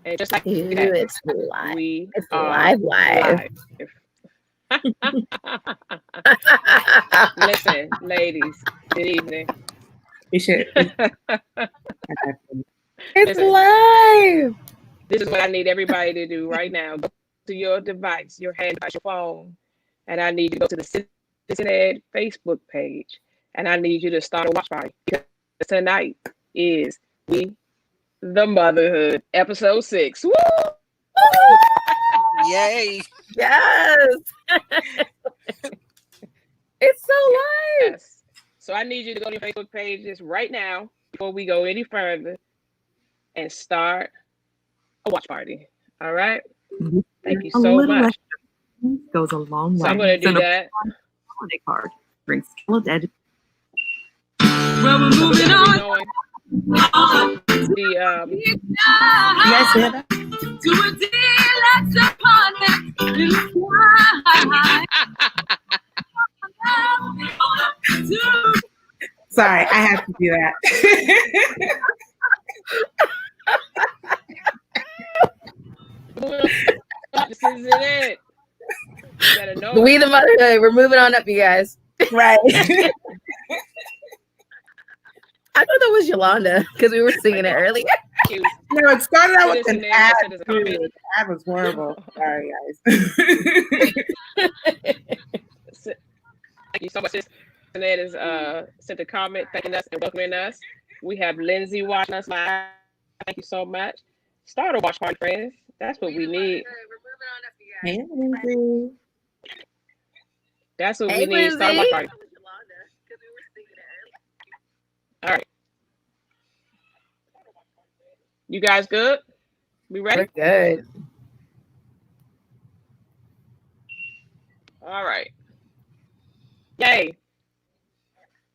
And just like Ew, that, it's live. we It's are live, live. live. Listen, ladies, good evening. We should. It's Listen, live. this is what I need everybody to do right now. Go to your device, your hand device, your phone, and I need you to go to the Citizen Ed Facebook page, and I need you to start a watch party because tonight is We the Motherhood, episode 6. Woo! Yay. Yes. It's so live. Yes. So I need you to go to your Facebook pages right now before we go any further and start a watch party. All right. Thank you A so little much. extra goes a long way. So I'm going to do the that. holiday card brings skill ed. Well, we're moving on. The Yes, yeah. To a deluxe apartment. Sorry, I have to do that. this is it. You better know We it. the Motherhood. We're moving on up, you guys. Right. I thought that was Yolanda because we were singing it earlier. You. No, it started out with Citizen an Ed ad. said it's a comment. The ad was horrible. Sorry, guys. Thank you so much. Citizen Ed has sent a comment thanking us and welcoming us. We have Lindsay watching us live. Thank you so much. Start a watch party, friends. That's what we need. Hey, Lindsay. That's what Hey, we need. Start a watch Lindsay. party. All right. You guys good? We ready? We're good. All right. Yay.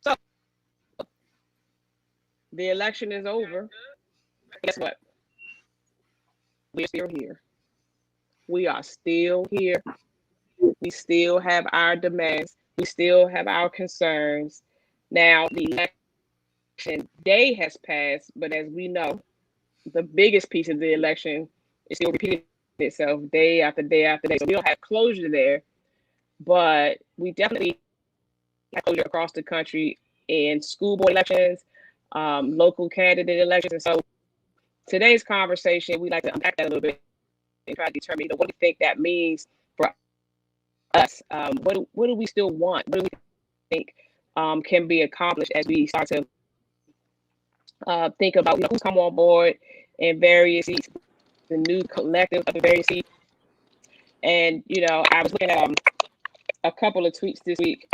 So, the election is over. Guess what? We're still here. We are still here. We still have our demands. We still have our concerns. Now, the election day has passed, but as we know, the biggest piece of the election is still repeating itself day after day after day. So we don't have closure there, but we definitely have closure across the country in school board elections, local candidate elections. And so today's conversation, we like to unpack that a little bit and try to determine, what do we think that means for us? What do we still want? What do we think can be accomplished as we start to think about who's come on board in various seats, the new collective of the various seats. And I was looking at a couple of tweets this week,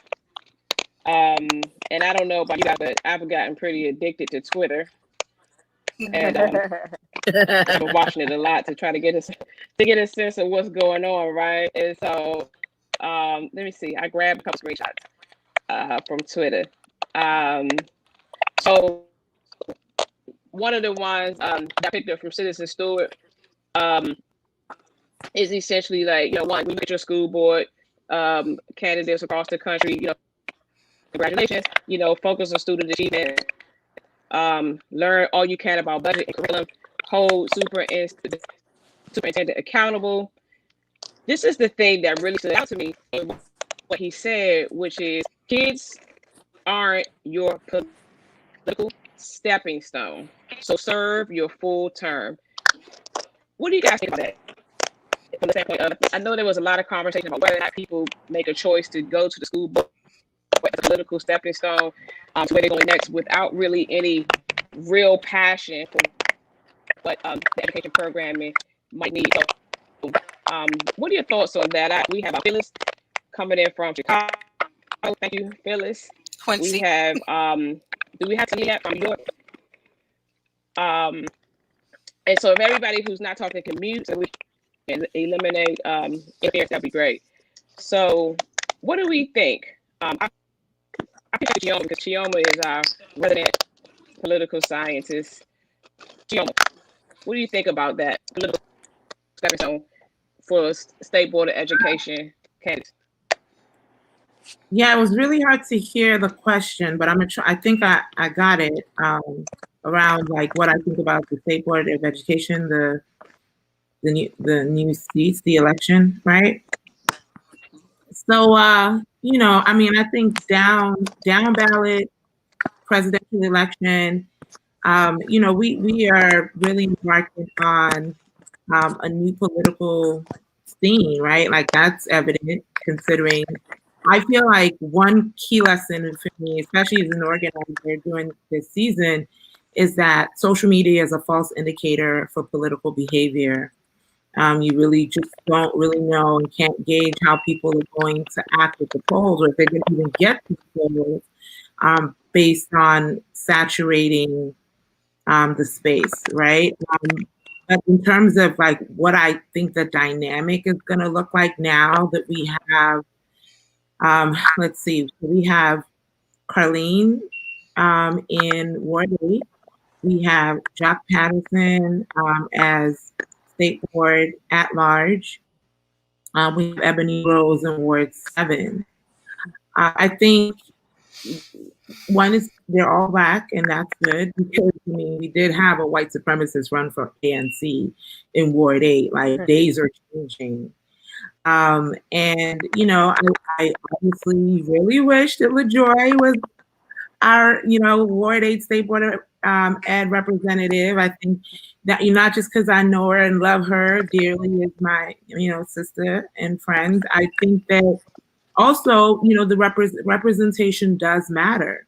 and I don't know about you guys, but I've gotten pretty addicted to Twitter, and I've been watching it a lot to try to get a sense of what's going on, right? And so let me see. I grabbed a couple screenshots from Twitter. So one of the ones that I picked up from Citizen Stewart is essentially like, one, we look at your school board candidates across the country, congratulations, focus on student achievement, learn all you can about budget and curriculum, hold superintendent accountable. This is the thing that really stood out to me, what he said, which is kids aren't your political stepping stone. So serve your full term. What do you guys think about that? From the standpoint of, I know there was a lot of conversation about whether or not people make a choice to go to the school board as a political stepping stone to where they're going next without really any real passion for what the education programming might need. So, what are your thoughts on that? We have Phyllis coming in from Chicago. Thank you, Phyllis. Quincy. We have, do we have somebody yet from New York? And so if everybody who's not talking commute, so we can eliminate interference, that'd be great. So what do we think? I picked Chioma because Chioma is our resident political scientist. Chioma, what do you think about that political stepping stone for State Board of Education candidates? Yeah, it was really hard to hear the question, but I'm gonna try. I think I got it around like what I think about the State Board of Education, the new seats, the election, right? So, I mean, I think down ballot presidential election, we are really embarking on a new political scene, right? Like that's evident considering. I feel like one key lesson for me, especially as an organizer during this season, is that social media is a false indicator for political behavior. You really just don't really know and can't gauge how people are going to act at the polls or if they're going to even get to the polls based on saturating the space, right? But in terms of like what I think the dynamic is going to look like now that we have, let's see, we have Carlene in Ward 8. We have Jack Patterson as State Board at Large. We have Ebony Rose in Ward 7. I think one is they're all Black, and that's good because I mean we did have a white supremacist run for ANC in Ward 8. Like days are changing, and I obviously really wish that LaJoy was our Ward 8 State Board Ed representative. I think that not just because I know her and love her dearly as my sister and friend. I think that also the representation does matter.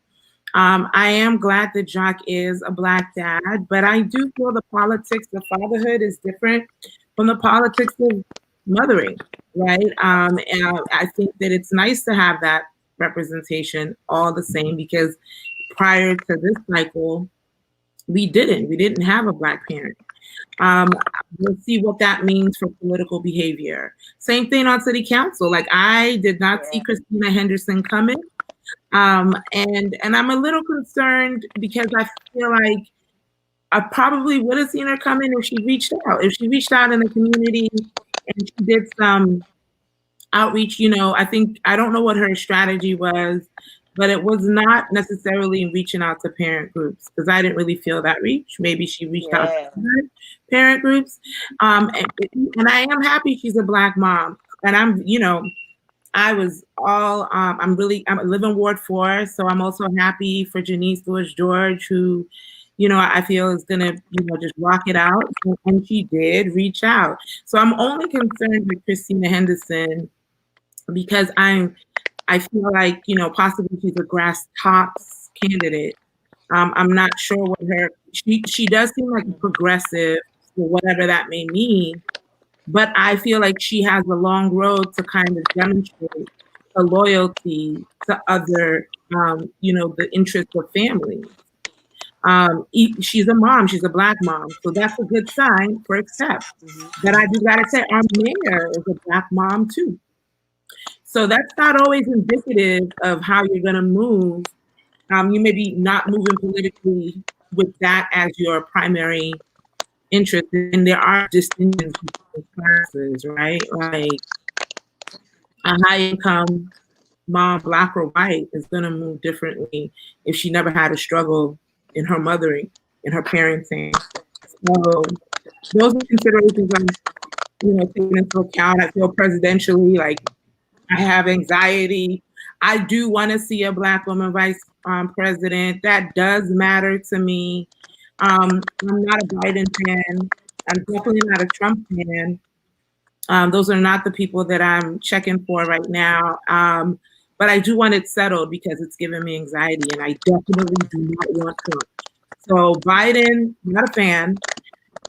I am glad that Jock is a Black dad, but I do feel the politics of fatherhood is different from the politics of mothering, right? And I think that it's nice to have that representation all the same because prior to this cycle, we didn't have a Black parent. We'll see what that means for political behavior. Same thing on city council. Like I did not see Christina Henderson coming. And I'm a little concerned because I feel like I probably would have seen her coming if she reached out. If she reached out in the community and she did some outreach, I don't know what her strategy was, but it was not necessarily reaching out to parent groups because I didn't really feel that reach. Maybe she reached out to parent groups. And I am happy she's a Black mom. And I was all, I live in Ward 4, so I'm also happy for Janice Lewis George, who, I feel is gonna, just rock it out. And she did reach out. So I'm only concerned with Christina Henderson because I feel like, possibly she's a grass tops candidate. I'm not sure what she does seem like a progressive, for whatever that may mean. But I feel like she has a long road to kind of demonstrate a loyalty to other, the interests of families. She's a mom, she's a Black mom, so that's a good sign for accept. But I do gotta say, our mayor is a Black mom too. So that's not always indicative of how you're gonna move. You may be not moving politically with that as your primary interest, and there are distinctions between classes, right? Like a high income mom, Black or white, is gonna move differently if she never had a struggle in her mothering, in her parenting. So those are considerations I'm, taking into account. I feel presidentially, like I have anxiety. I do want to see a Black woman vice president. That does matter to me. I'm not a Biden fan. I'm definitely not a Trump fan. Those are not the people that I'm checking for right now. But I do want it settled because it's giving me anxiety, and I definitely do not want Trump. So Biden, not a fan.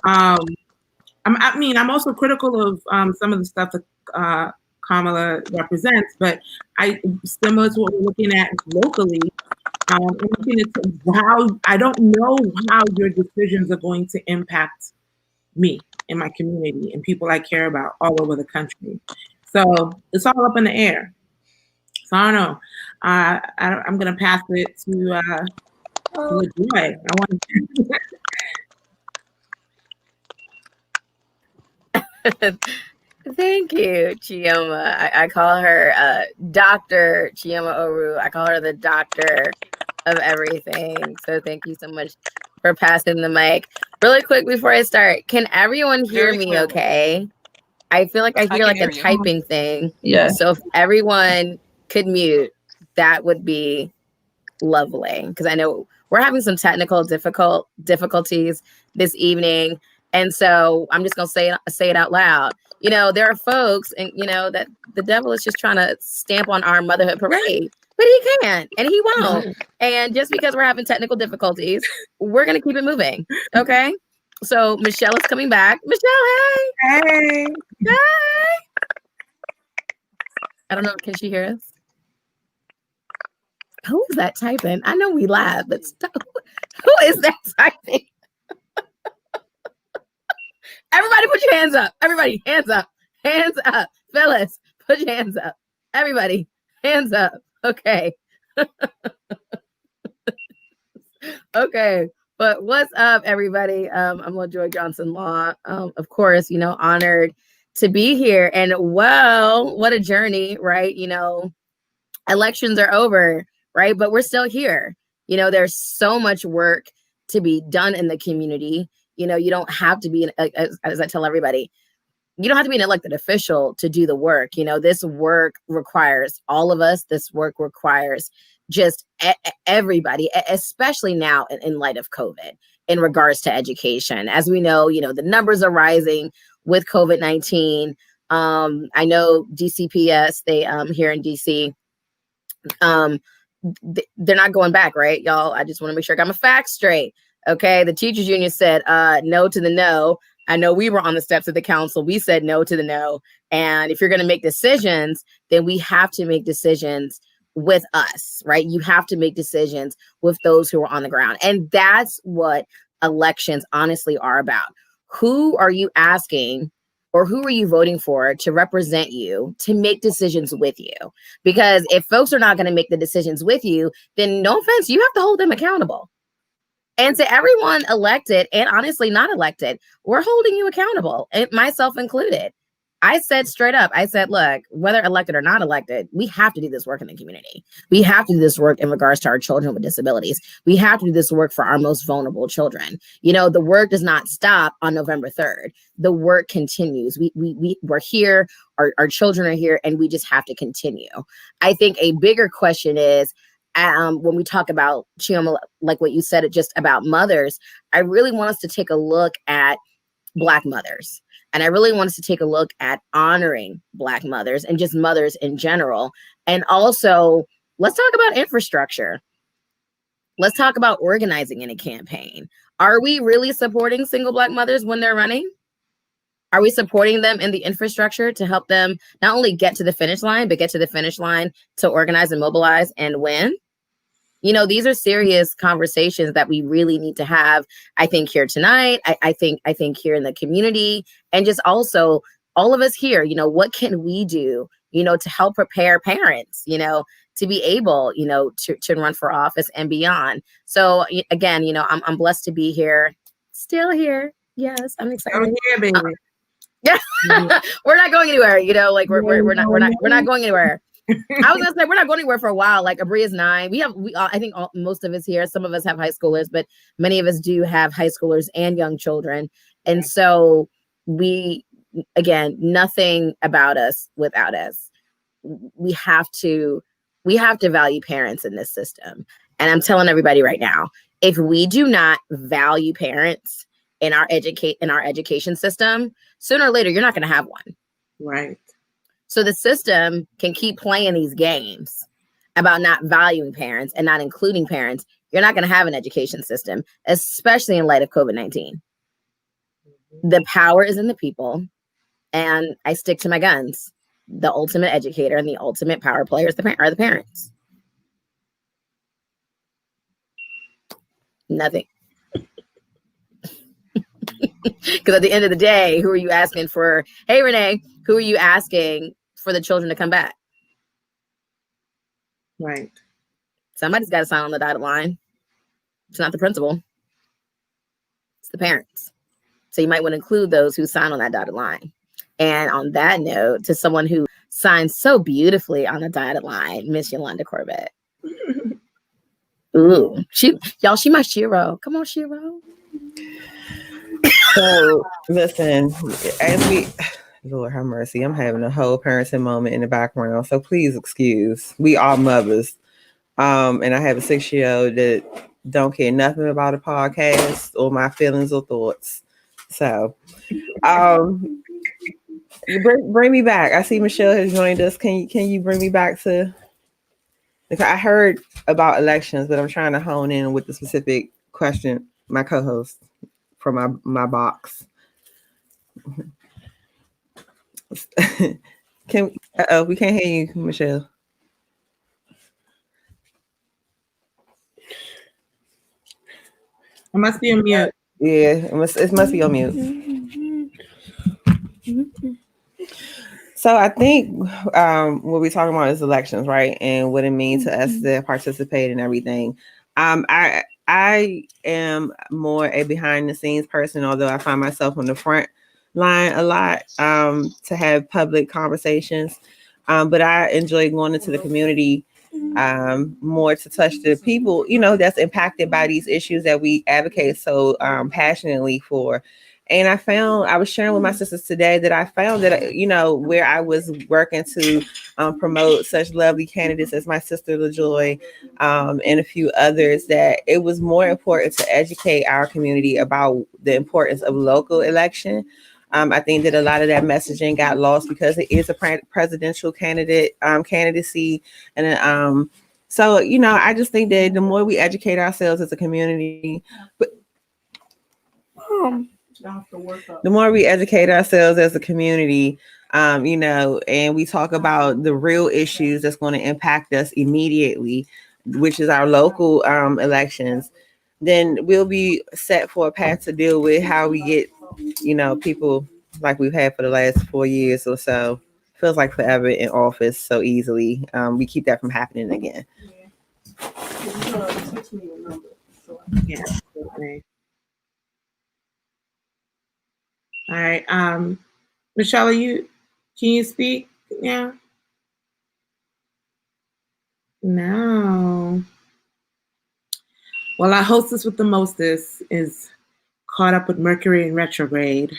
I'm also critical of some of the stuff that Kamala represents, but similar to what we're looking at locally, looking at how I don't know how your decisions are going to impact me and my community and people I care about all over the country. So it's all up in the air. So I don't know. I'm gonna pass it to LaJoy. I want Thank you, Chioma. I call her Dr. Chioma Oru. I call her the doctor of everything. So thank you so much for passing the mic. Really quick before I start, can everyone hear Very me clearly. okay? I feel like I hear can like hear a you. typing thing. Yeah. So if everyone could mute, that would be lovely. Because I know we're having some technical difficulties this evening. And so I'm just gonna say it out loud. You know, there are folks, and you know that the devil is just trying to stamp on our motherhood parade, but he can't, and he won't. And just because we're having technical difficulties, we're gonna keep it moving. Okay. So Michelle is coming back. Michelle, Hey. hey. I don't know. Can she hear us? Who is that typing? I know we live, but who is that typing? Everybody put your hands up. Everybody, hands up. Hands up. Phyllis, put your hands up. Everybody, hands up. Okay. Okay. But what's up, everybody? I'm LaJoy Johnson Law. Of course, you know, honored to be here. And well, what a journey, right? You know, elections are over, right? But we're still here. You know, there's so much work to be done in the community. You know, you don't have to be, as I tell everybody, you don't have to be an elected official to do the work. You know, this work requires all of us. This work requires just everybody, especially now in light of COVID, in regards to education. As we know, you know, the numbers are rising with COVID-19. I know DCPS, they here in DC, they're not going back, right, y'all? I just want to make sure I got my facts straight. Okay, the teachers union said no to the no. I know we were on the steps of the council. We said no to the no. And if you're going to make decisions, then we have to make decisions with us, right? You have to make decisions with those who are on the ground. And that's what elections honestly are about. Who are you asking, or who are you voting for to represent you, to make decisions with you? Because if folks are not going to make the decisions with you, then no offense, you have to hold them accountable. And to everyone elected and honestly not elected, we're holding you accountable, myself included. I said straight up, I said, look, whether elected or not elected, we have to do this work in the community. We have to do this work in regards to our children with disabilities. We have to do this work for our most vulnerable children. You know, the work does not stop on November 3rd. The work continues. We're here, our children are here, and we just have to continue. I think a bigger question is, when we talk about, Chioma, like what you said, just about mothers, I really want us to take a look at Black mothers. And I really want us to take a look at honoring Black mothers and just mothers in general. And also, let's talk about infrastructure. Let's talk about organizing in a campaign. Are we really supporting single Black mothers when they're running? Are we supporting them in the infrastructure to help them not only get to the finish line, but get to the finish line to organize and mobilize and win? You know, these are serious conversations that we really need to have, I think, here tonight. I think here in the community, and just also all of us here, you know, what can we do, you know, to help prepare parents, you know, to be able, you know, to run for office and beyond. So again, you know, I'm blessed to be here, still here. Yes, I'm excited. Oh, yeah, baby. Yeah, we're not going anywhere, you know, like we're not going anywhere. I was gonna say we're not going anywhere for a while. Like Abri is 9. I think most of us here, some of us have high schoolers, but many of us do have high schoolers and young children. And so again, nothing about us without us. We have to value parents in this system. And I'm telling everybody right now, if we do not value parents in our education system, sooner or later, you're not going to have one. Right. So the system can keep playing these games about not valuing parents and not including parents. You're not going to have an education system, especially in light of COVID-19. The power is in the people, and I stick to my guns. The ultimate educator and the ultimate power player are the parents. Nothing. Because at the end of the day, who are you asking for? Hey, Renee, who are you asking for the children to come back? Right. Somebody's got to sign on the dotted line. It's not the principal. It's the parents. So you might want to include those who sign on that dotted line. And on that note, to someone who signs so beautifully on the dotted line, Miss Yolanda Corbett. Ooh, she my Shiro. Come on, Shiro. So listen, as we Lord have mercy, I'm having a whole parenting moment in the background. So please excuse. We are mothers. And I have a 6-year old that don't care nothing about a podcast or my feelings or thoughts. So um you bring me back. I see Michelle has joined us. Can you bring me back to, because I heard about elections, but I'm trying to hone in with the specific question, my co-host from my box. Can we can't hear you, Michelle. I must be on mute. Yeah, it must be on mute. So I think what we're talking about is elections, right? And what it means to us to participate and everything. I am more a behind the scenes person, although I find myself on the front line a lot to have public conversations. But I enjoy going into the community more to touch the people, that's impacted by these issues that we advocate so passionately for. And I was sharing with my sisters today that I found that, where I was working to promote such lovely candidates as my sister LaJoy and a few others, that it was more important to educate our community about the importance of local election. I think that a lot of that messaging got lost because it is a presidential candidacy, and so I just think that the more we educate ourselves as a community, but the more we educate ourselves as a community, and we talk about the real issues that's going to impact us immediately, which is our local elections, then we'll be set for a path to deal with how we get, people like we've had for the last 4 years or so. Feels like forever in office so easily. We keep that from happening again. Yeah. Okay. All right. Michelle, can you speak? Yeah. No. Well, our hostess with the mostest is caught up with Mercury in retrograde.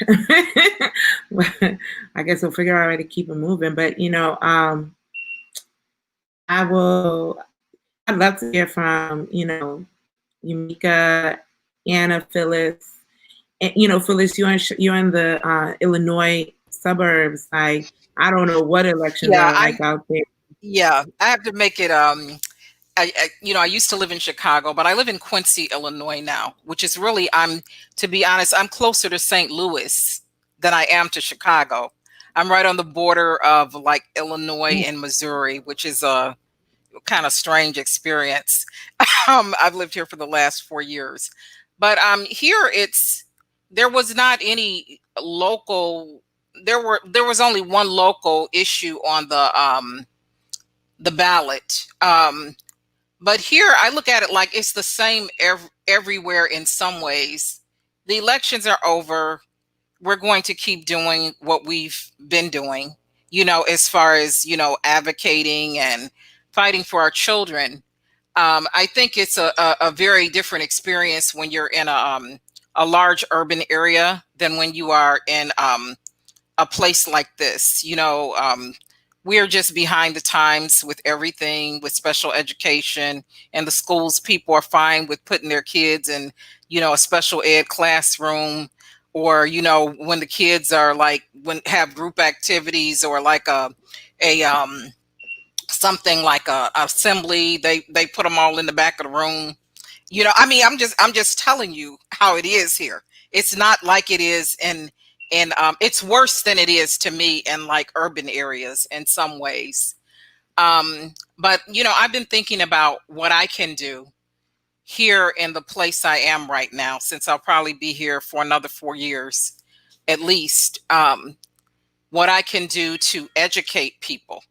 I guess we'll figure out a way to keep it moving. But I'd love to hear from, Yumika, Anna, Phyllis. And, Phyllis, you're in the Illinois suburbs. Like, I don't know what elections Yeah, are like out there. I have to make it. I used to live in Chicago, but I live in Quincy, Illinois now, which is really, to be honest, I'm closer to St. Louis than I am to Chicago. I'm right on the border of like Illinois and Missouri, which is a kind of strange experience. I've lived here for the last 4 years, but here there was not any local. There was only one local issue on the ballot. But here I look at it like it's the same everywhere in some ways. The elections are over. We're going to keep doing what we've been doing, as far as, advocating and fighting for our children. I think it's a very different experience when you're in a large urban area than when you are in a place like this. We're just behind the times with everything, with special education, and the schools. People are fine with putting their kids in, a special ed classroom, or when the kids are like when have group activities, or like a something like a assembly, they put them all in the back of the room. I'm just telling you how it is here. It's not like it is in it's worse than it is to me in like urban areas in some ways. But I've been thinking about what I can do here in the place I am right now, since I'll probably be here for another 4 years at least. What I can do to educate people.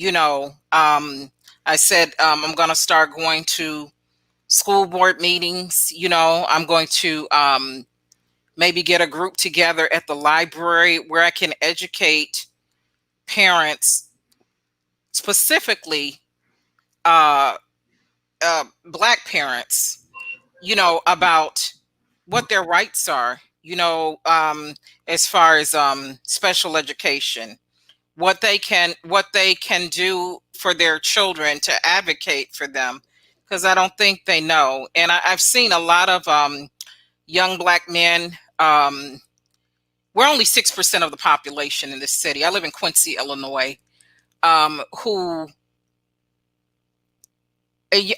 I said I'm going to start going to school board meetings. I'm going to maybe get a group together at the library where I can educate parents, specifically uh, Black parents, about what their rights are you know, as far as special education, what they can do for their children to advocate for them, because I don't think they know. And I've seen a lot of young Black men. We're only 6% of the population in this city. I live in Quincy, Illinois. Who,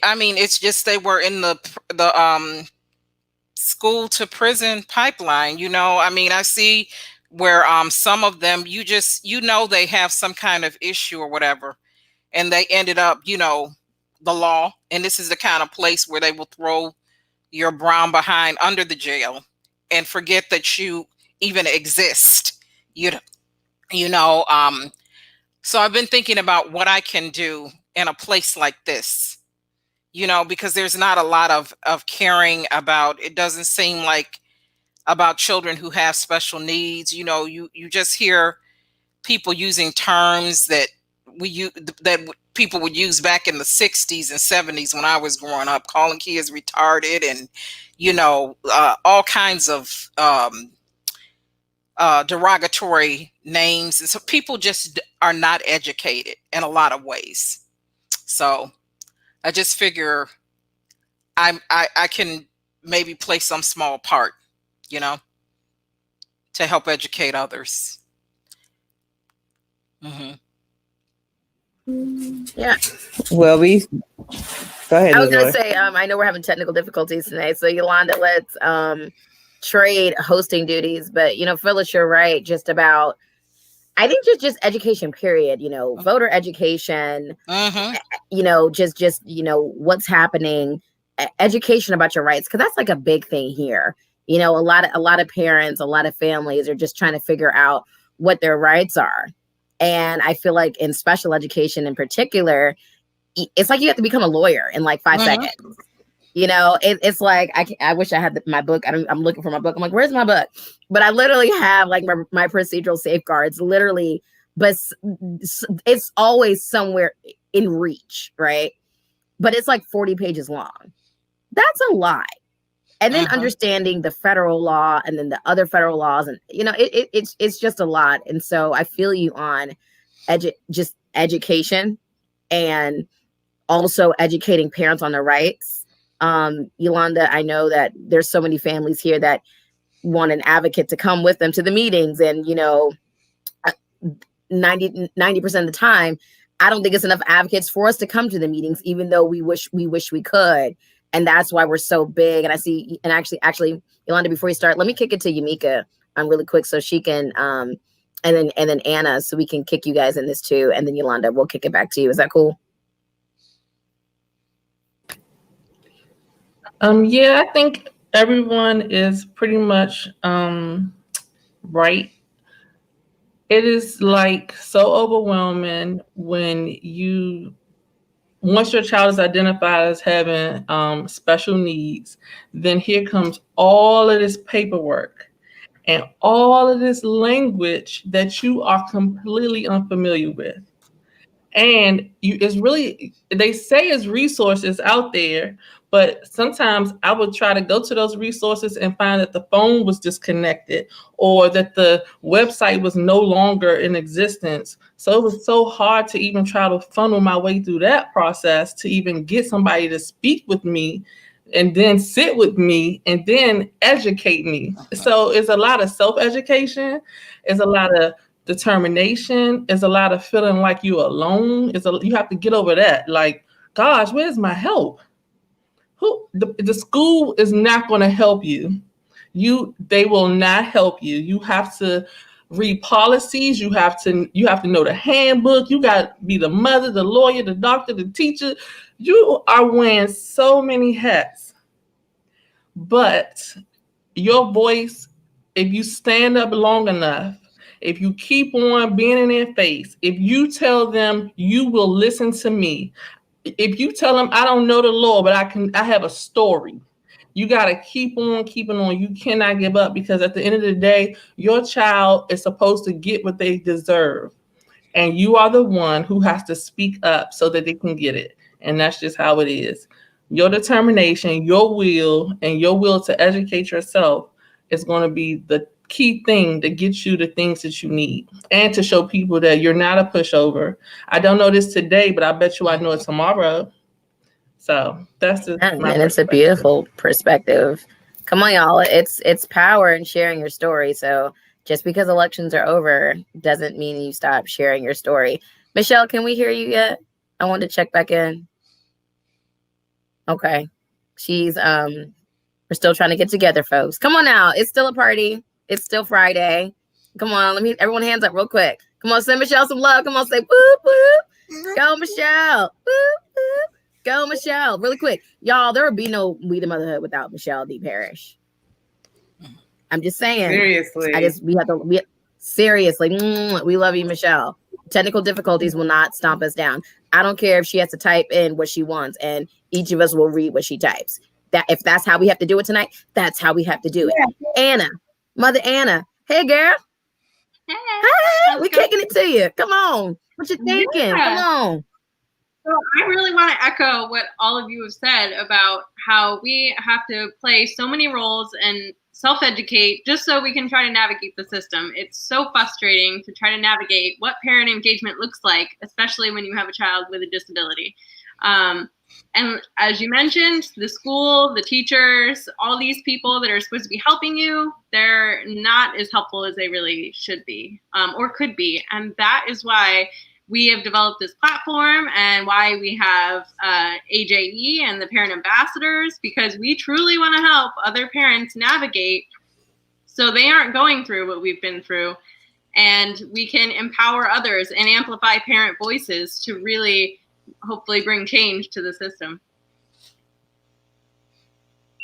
I mean, it's just they were in the school to prison pipeline. You know, I mean, I see where some of them, they have some kind of issue or whatever, and they ended up, the law. And this is the kind of place where they will throw your brown behind under the jail and forget that you even exist. You you know. So I've been thinking about what I can do in a place like this. Because there's not a lot of caring about. It doesn't seem like about children who have special needs. You just hear people using terms that people would use back in the 60s and 70s when I was growing up, calling kids retarded and all kinds of derogatory names. And so people just are not educated in a lot of ways. So I just figure I can maybe play some small part, to help educate others. Mm-hmm. Yeah. Well, go ahead. I was gonna say, I know we're having technical difficulties today, so Yolanda, let's trade hosting duties. But Phyllis, you're right, just about. I think just education, period. Voter education. Mm-hmm. Just what's happening. Education about your rights, because that's like a big thing here. A lot of parents, a lot of families are just trying to figure out what their rights are. And I feel like in special education in particular, it's like you have to become a lawyer in like 5 seconds. It's like, I wish I had my book. I'm looking for my book. I'm like, where's my book? But I literally have like my procedural safeguards, literally, but it's always somewhere in reach, right? But it's like 40 pages long. That's a lot. And then understanding the federal law and then the other federal laws, and it's just a lot. And so I feel you on just education and also educating parents on their rights. Yolanda, I know that there's so many families here that want an advocate to come with them to the meetings, and 90% of the time, I don't think it's enough advocates for us to come to the meetings, even though we wish we could. And that's why we're so big. And I see, and actually, Yolanda, before you start, let me kick it to Yamika really quick so she can, and then Anna, so we can kick you guys in this too. And then Yolanda, we'll kick it back to you. Is that cool? Yeah, I think everyone is pretty much right. It is like so overwhelming when once your child is identified as having special needs, then here comes all of this paperwork and all of this language that you are completely unfamiliar with. And it's really, they say it's resources out there, but sometimes I would try to go to those resources and find that the phone was disconnected or that the website was no longer in existence. So it was so hard to even try to funnel my way through that process to even get somebody to speak with me and then sit with me and then educate me. So it's a lot of self-education. It's a lot of determination. Is a lot of feeling like you're alone. You have to get over that. Like, gosh, where's my help? The school is not going to help you. They will not help you. You have to read policies. You have to know the handbook. You got to be the mother, the lawyer, the doctor, the teacher. You are wearing so many hats. But your voice, if you stand up long enough, if you keep on being in their face, if you tell them you will listen to me, if you tell them I don't know the law, but I have a story, you got to keep on keeping on. You cannot give up, because at the end of the day, your child is supposed to get what they deserve. And you are the one who has to speak up so that they can get it. And that's just how it is. Your determination, your will, and your will to educate yourself is going to be the key thing to get you the things that you need and to show people that you're not a pushover. I don't know this today, but I bet you I know it tomorrow. So that's just And my it's a perspective. beautiful perspective. Come on, y'all. It's power in sharing your story. So just because elections are over doesn't mean you stop sharing your story. Michelle, can we hear you yet? I wanted to check back in. Okay. She's we're still trying to get together, folks. Come on now. It's still a party. It's still Friday. Come on, let me everyone hands up real quick. Come on, send Michelle some love. Come on, say whoop whoop. Go, Michelle. Whoop whoop. Go, Michelle. Really quick. Y'all, there would be no We the Motherhood without Michelle D. Parrish. I'm just saying. Seriously. We seriously, we love you, Michelle. Technical difficulties will not stomp us down. I don't care if she has to type in what she wants, and each of us will read what she types. That if that's how we have to do it tonight, that's how we have to do it. Anna, Mother Anna. Hey, girl. Hey, we kicking it to you. Come on. What you thinking? Come on. So I really want to echo what all of you have said about how we have to play so many roles and self-educate just so we can try to navigate the system. It's so frustrating to try to navigate what parent engagement looks like, especially when you have a child with a disability. And as you mentioned, the school, the teachers, all these people that are supposed to be helping you, they're not as helpful as they really should be or could be. And that is why we have developed this platform and why we have AJE and the parent ambassadors, because we truly want to help other parents navigate so they aren't going through what we've been through. And we can empower others and amplify parent voices to really hopefully bring change to the system.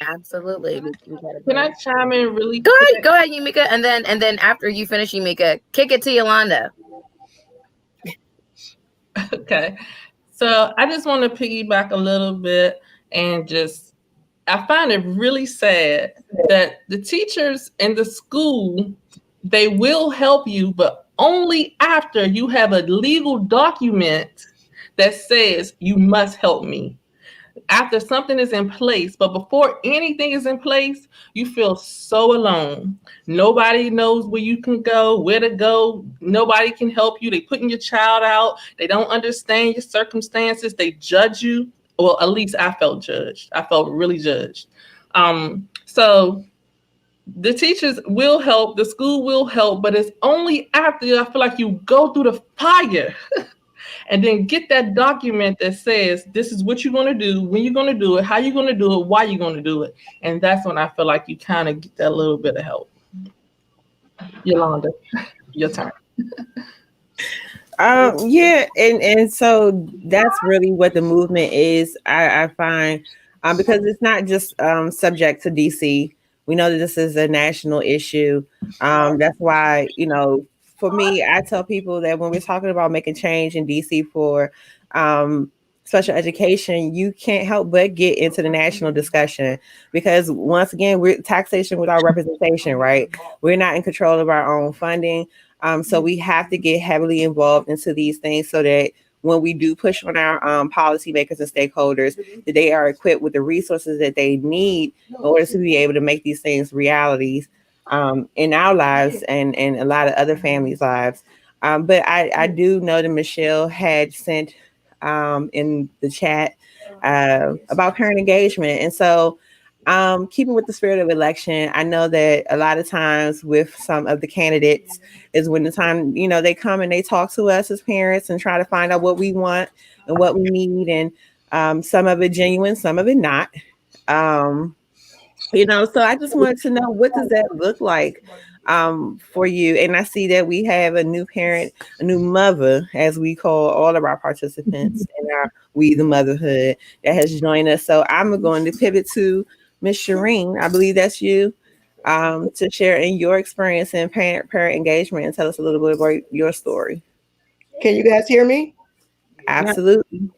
Absolutely. Can I chime in really Go quick? ahead, Yumika. And then after you finish, Yumika, kick it to Yolanda. Okay. So I just want to piggyback a little bit and just, I find it really sad that the teachers in the school, they will help you, but only after you have a legal document that says you must help me. After something is in place, but before anything is in place, you feel so alone. Nobody knows where you can go, where to go. Nobody can help you. They putting your child out. They don't understand your circumstances. They judge you. Well, at least I felt judged. I felt really judged. So the teachers will help, the school will help, but it's only after I feel like you go through the fire and then get that document that says this is what you're going to do, when you're going to do it, how you're going to do it, why you're going to do it. And that's when I feel like you kind of get that little bit of help. Yolanda, your turn. Yeah, and so that's really what the movement is. I find because it's not just subject to DC. We know that this is a national issue. That's why, for me, I tell people that when we're talking about making change in DC for special education, you can't help but get into the national discussion because once again, we're taxation without representation, right? We're not in control of our own funding. So we have to get heavily involved into these things so that when we do push on our policymakers and stakeholders, that they are equipped with the resources that they need in order to be able to make these things realities in our lives and a lot of other families' lives. But I do know that Michelle had sent in the chat about parent engagement. And so keeping with the spirit of election, I know that a lot of times with some of the candidates is when the time, they come and they talk to us as parents and try to find out what we want and what we need. And some of it genuine, some of it not. So I just wanted to know, what does that look like for you? And I see that we have a new parent, a new mother, as we call all of our participants in our We the Motherhood, that has joined us. So I'm going to pivot to Miss Shireen. I believe that's you, to share in your experience in parent engagement and tell us a little bit about your story. Can you guys hear me? Absolutely.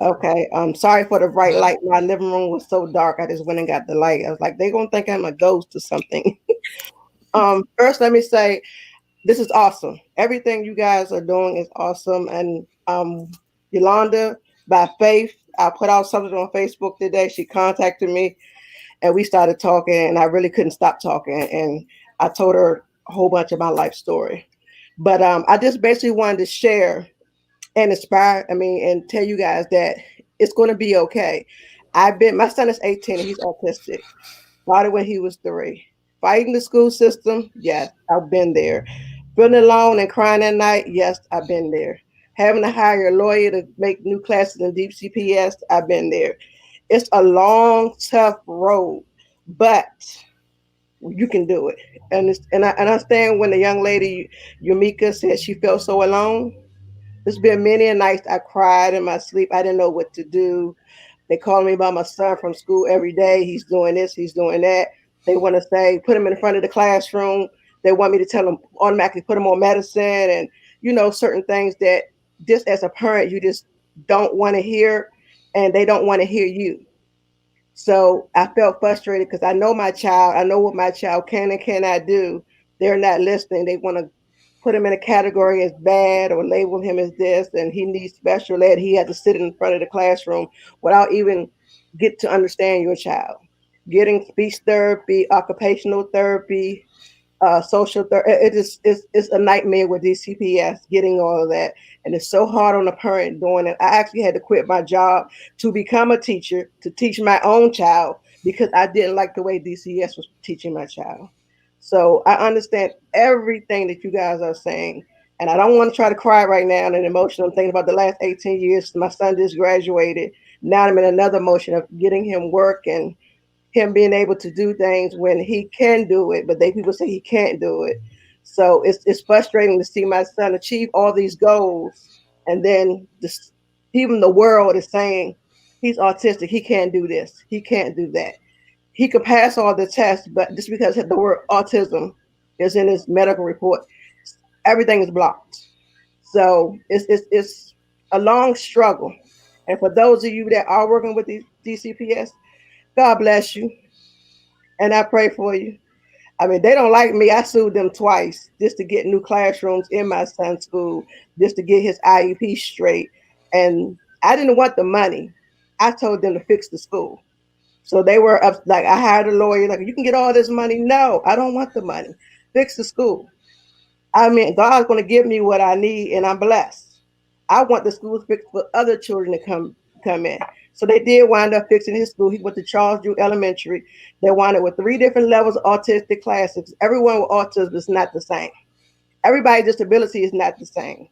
Okay. Sorry for the bright light. My living room was so dark. I just went and got the light. I was like, they're gonna think I'm a ghost or something. First, let me say, this is awesome. Everything you guys are doing is awesome. And Yolanda, by faith, I put out something on Facebook today. She contacted me, and we started talking, and I really couldn't stop talking, and I told her a whole bunch of my life story. But I just basically wanted to share and inspire, and tell you guys that it's going to be okay. My son is 18 and he's autistic. Started when he was 3. Fighting the school system, yes, I've been there. Feeling alone and crying at night, yes, I've been there. Having to hire a lawyer to make new classes in deep CPS, I've been there. It's a long, tough road, but you can do it. And I understand when the young lady Yumika said she felt so alone. There's been many a nights I cried in my sleep. I didn't know what to do. They call me about my son from school every day. He's doing this, he's doing that. They want to say, put him in front of the classroom. They want me to tell them automatically put him on medicine and, certain things that just as a parent, you just don't want to hear and they don't want to hear you. So I felt frustrated because I know my child. I know what my child can and cannot do. They're not listening. They want to put him in a category as bad or label him as this, and he needs special ed. He had to sit in front of the classroom without even get to understand your child. Getting speech therapy, occupational therapy, social therapy. It's a nightmare with these CPS getting all of that, and it's so hard on a parent doing it. I actually had to quit my job to become a teacher to teach my own child because I didn't like the way DCS was teaching my child. So I understand everything that you guys are saying, and I don't want to try to cry right now and emotional. I'm thinking about the last 18 years. My son just graduated. Now I'm in another motion of getting him work and him being able to do things when he can do it, but people say he can't do it. So it's frustrating to see my son achieve all these goals, and then even the world is saying he's autistic. He can't do this. He can't do that. He could pass all the tests, but just because the word autism is in his medical report, everything is blocked. So it's a long struggle. And for those of you that are working with these DCPS, God bless you, and I pray for you. They don't like me. I sued them twice just to get new classrooms in my son's school, just to get his IEP straight. And I didn't want the money. I told them to fix the school. So they were up, like, I hired a lawyer, like, you can get all this money. No, I don't want the money. Fix the school. God's going to give me what I need, and I'm blessed. I want the schools fixed for other children to come in. So they did wind up fixing his school. He went to Charles Drew Elementary. They wound up with 3 different levels of autistic classes. Everyone with autism is not the same. Everybody's disability is not the same.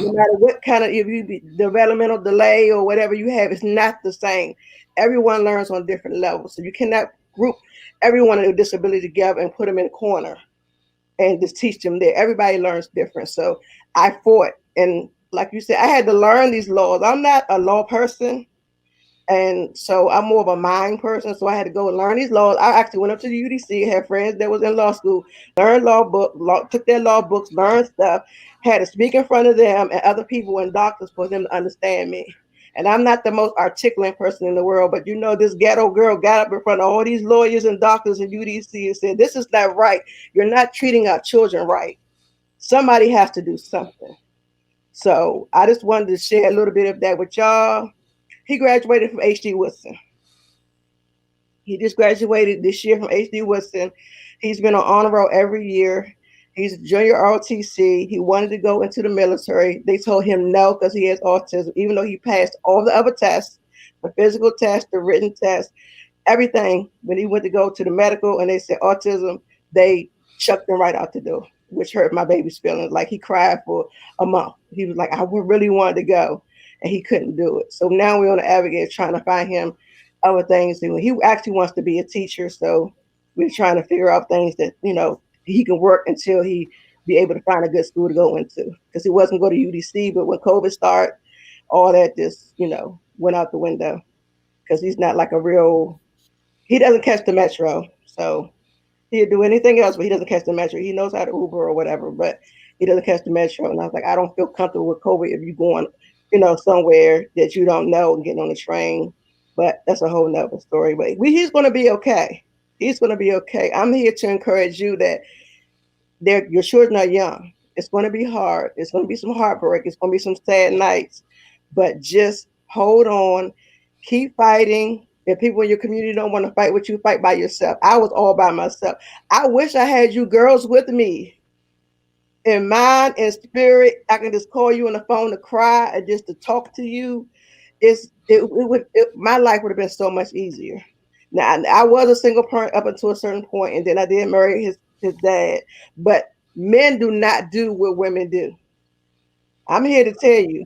No matter what kind of developmental delay or whatever you have, it's not the same. Everyone learns on different levels. So you cannot group everyone with a disability together and put them in a corner and just teach them there. Everybody learns different. So I fought. And like you said, I had to learn these laws. I'm not a law person. And so I'm more of a mind person. So I had to go and learn these laws. I actually went up to the UDC, had friends that was in law school, learned took their law books, learned stuff, had to speak in front of them and other people and doctors for them to understand me. And I'm not the most articulate person in the world, but this ghetto girl got up in front of all these lawyers and doctors in UDC and said, this is not right. You're not treating our children right. Somebody has to do something. So I just wanted to share a little bit of that with y'all. He graduated from HD Woodson. He just graduated this year from HD Woodson. He's been on honor roll every year. He's a junior ROTC. He wanted to go into the military. They told him no because he has autism, even though he passed all the other tests, the physical test, the written test, everything. When he went to go to the medical and they said autism, they chucked him right out the door, which hurt my baby's feelings. Like, he cried for a month. He was like, I really wanted to go, and he couldn't do it. So now we're on the advocate trying to find him other things. He actually wants to be a teacher, so we're trying to figure out things that he can work until he be able to find a good school to go into, because he wasn't going to UDC, but when COVID started, all that just went out the window, because he's not like he doesn't catch the metro. So he'll do anything else, but he doesn't catch the metro. He knows how to Uber or whatever, but he doesn't catch the metro. And I was like, I don't feel comfortable with COVID if you're going, somewhere that you don't know and getting on the train. But that's a whole nother story. But he's going to be okay. He's going to be okay. I'm here to encourage you that your children are young. It's going to be hard. It's going to be some heartbreak. It's going to be some sad nights. But just hold on. Keep fighting. If people in your community don't want to fight with you, fight by yourself. I was all by myself. I wish I had you girls with me in mind and spirit. I can just call you on the phone to cry and just to talk to you. My life would have been so much easier. Now I was a single parent up until a certain point, and then I did marry his dad. But men do not do what women do. I'm here to tell you,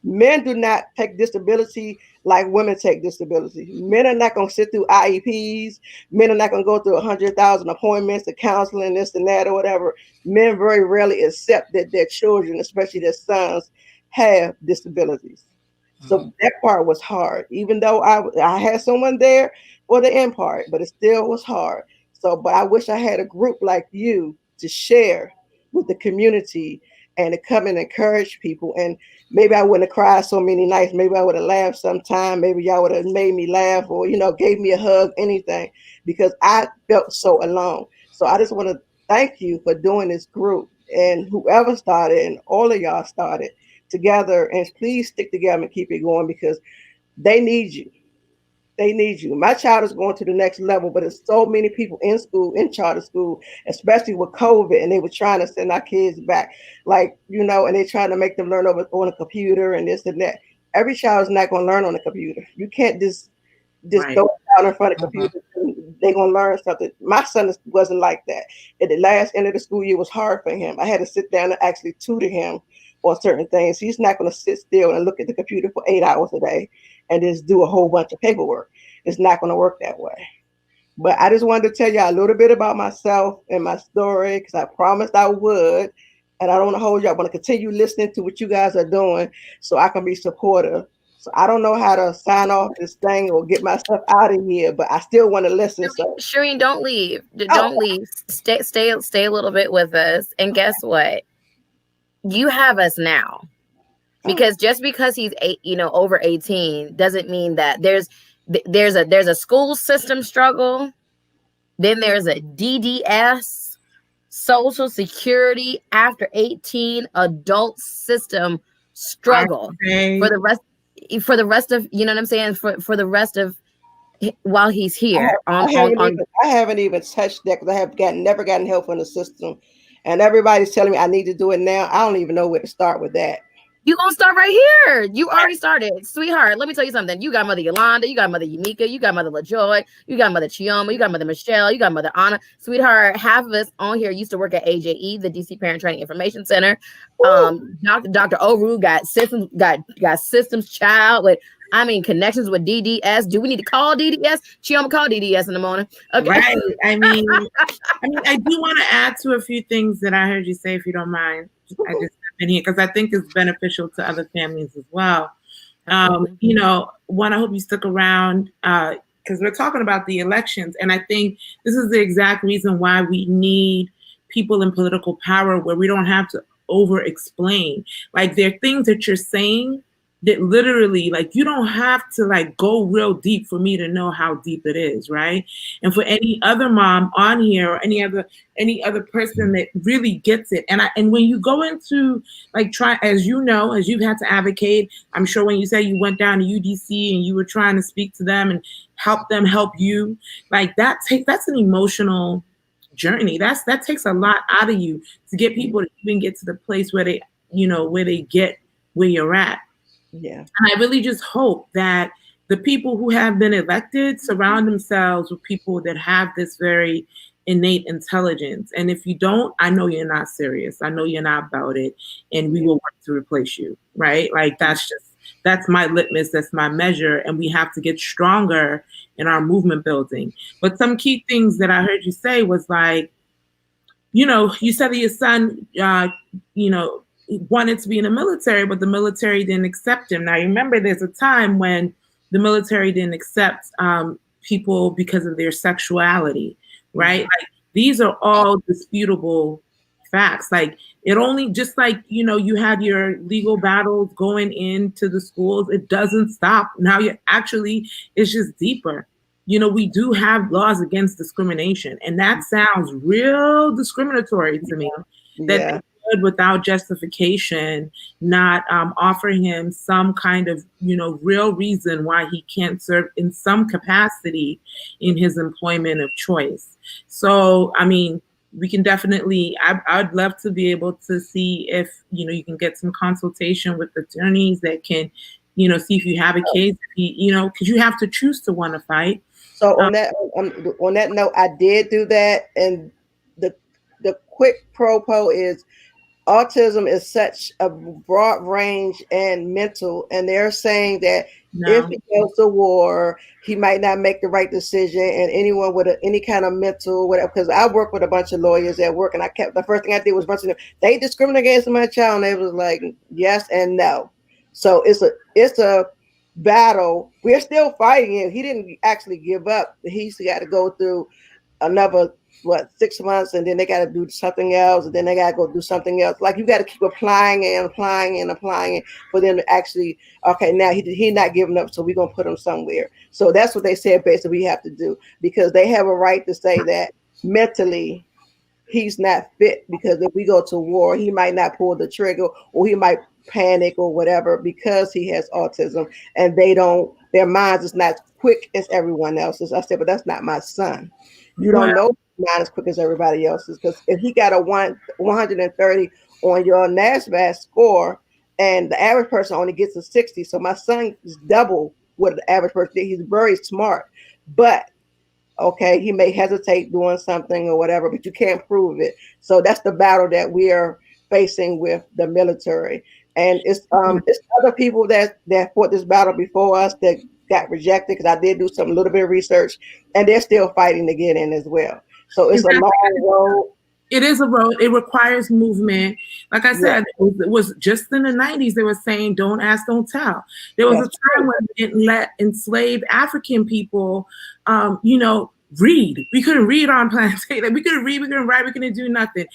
men do not take disability like women take disability. Men are not going to sit through IEPs. Men are not going to go through 100,000 appointments to counseling, this and that, or whatever. Men very rarely accept that their children, especially their sons, have disabilities. So that part was hard, even though I had someone there for the end part, but it still was hard. So, but I wish I had a group like you to share with the community and to come and encourage people. And maybe I wouldn't have cried so many nights. Maybe I would have laughed sometime. Maybe y'all would have made me laugh or, gave me a hug, anything, because I felt so alone. So I just want to thank you for doing this group, and whoever started and all of y'all started together, and please stick together and keep it going, because they need you. They need you. My child is going to the next level, but there's so many people in school, in charter school, especially with COVID, and they were trying to send our kids back, and they're trying to make them learn over on a computer and this and that. Every child is not going to learn on a computer. You can't just Right. go down in front of computers and they're going to learn something. My son wasn't like that. At the last end of the school year was hard for him. I had to sit down and actually tutor him on certain things. He's not going to sit still and look at the computer for 8 hours a day and just do a whole bunch of paperwork. It's not going to work that way. But I just wanted to tell you a little bit about myself and my story, because I promised I would. And I don't want to hold you. I want to continue listening to what you guys are doing so I can be supportive. So I don't know how to sign off this thing or get myself out of here, but I still want to listen. So Shireen, don't leave. Don't leave. Stay a little bit with us. And guess what? You have us now. Because just because he's over 18 doesn't mean that there's a school system struggle. Then there's a DDS, Social Security after 18 adult system struggle for the rest of, you know what I'm saying, for the rest of while he's here. I haven't even touched that, because I have never gotten help from the system, and everybody's telling me I need to do it now. I don't even know where to start with that. You gonna start right here. You already started, sweetheart. Let me tell you something. You got Mother Yolanda, you got Mother Yamika, you got Mother LaJoy, you got Mother Chioma, you got Mother Michelle, you got Mother Anna. Sweetheart, half of us on here used to work at AJE, the DC Parent Training Information Center. Dr. Oru got systems child with connections with DDS. Do we need to call DDS? Chioma, call DDS in the morning. Okay. Right. I mean, I do want to add to a few things that I heard you say, if you don't mind. I just in here because I think it's beneficial to other families as well. One, I hope you stuck around because we're talking about the elections, and I think this is the exact reason why we need people in political power, where we don't have to over explain. Like, there are things that you're saying that literally, like, you don't have to like go real deep for me to know how deep it is, right? And for any other mom on here or any other person that really gets it. And when you go into like as you've had to advocate, I'm sure when you say you went down to UDC and you were trying to speak to them and help them help you, like that's an emotional journey. That takes a lot out of you to get people to even get to the place where they get where you're at. Yeah. And I really just hope that the people who have been elected surround themselves with people that have this very innate intelligence. And if you don't, I know you're not serious. I know you're not about it. And we will work to replace you, right? Like, that's my litmus. That's my measure. And we have to get stronger in our movement building. But some key things that I heard you say was like, you said that your son, he wanted to be in the military, but the military didn't accept him. Now, remember, there's a time when the military didn't accept people because of their sexuality, right? Like, these are all disputable facts. Like, it only, just like, you had your legal battles going into the schools, it doesn't stop. Now it's just deeper. We do have laws against discrimination, and that sounds real discriminatory to me. That could, without justification, not offer him some kind of, real reason why he can't serve in some capacity in his employment of choice. So, I mean, we can definitely, I'd love to be able to see if, you can get some consultation with attorneys that can, see if you have a case, because you have to choose to want to fight. So on that note, I did do that, and the quick propo is autism is such a broad range and mental, and they're saying that if he goes to war, he might not make the right decision, and anyone with any kind of mental whatever. Because I work with a bunch of lawyers at work, and the first thing I did was mention them. They discriminate against my child, and they was like yes and no. So it's a battle. We're still fighting it. He didn't actually give up. He's got to go through another 6 months, and then they got to do something else, and then they got to go do something else. Like you got to keep applying and applying and applying for them to actually, okay, now he not giving up, so we're gonna put him somewhere. So that's what they said basically we have to do, because they have a right to say that mentally he's not fit, because if we go to war, he might not pull the trigger, or he might panic or whatever, because he has autism, and their minds is not quick as everyone else's. I said, but that's not my son. You don't know not as quick as everybody else's, because if he got a 130 on your NASBAT score, and the average person only gets a 60, so my son is double what the average person did. He's very smart, but okay, he may hesitate doing something or whatever, but you can't prove it. So that's the battle that we are facing with the military, and it's other people that fought this battle before us that got rejected, because I did do some little bit of research, and they're still fighting to get in as well. So it's a long road. It is a road. It requires movement. Like I said, it was just in the 90s, they were saying, don't ask, don't tell. There was a time when they didn't let enslaved African people, read. We couldn't read on plantation. We couldn't read, we couldn't write, we couldn't do nothing.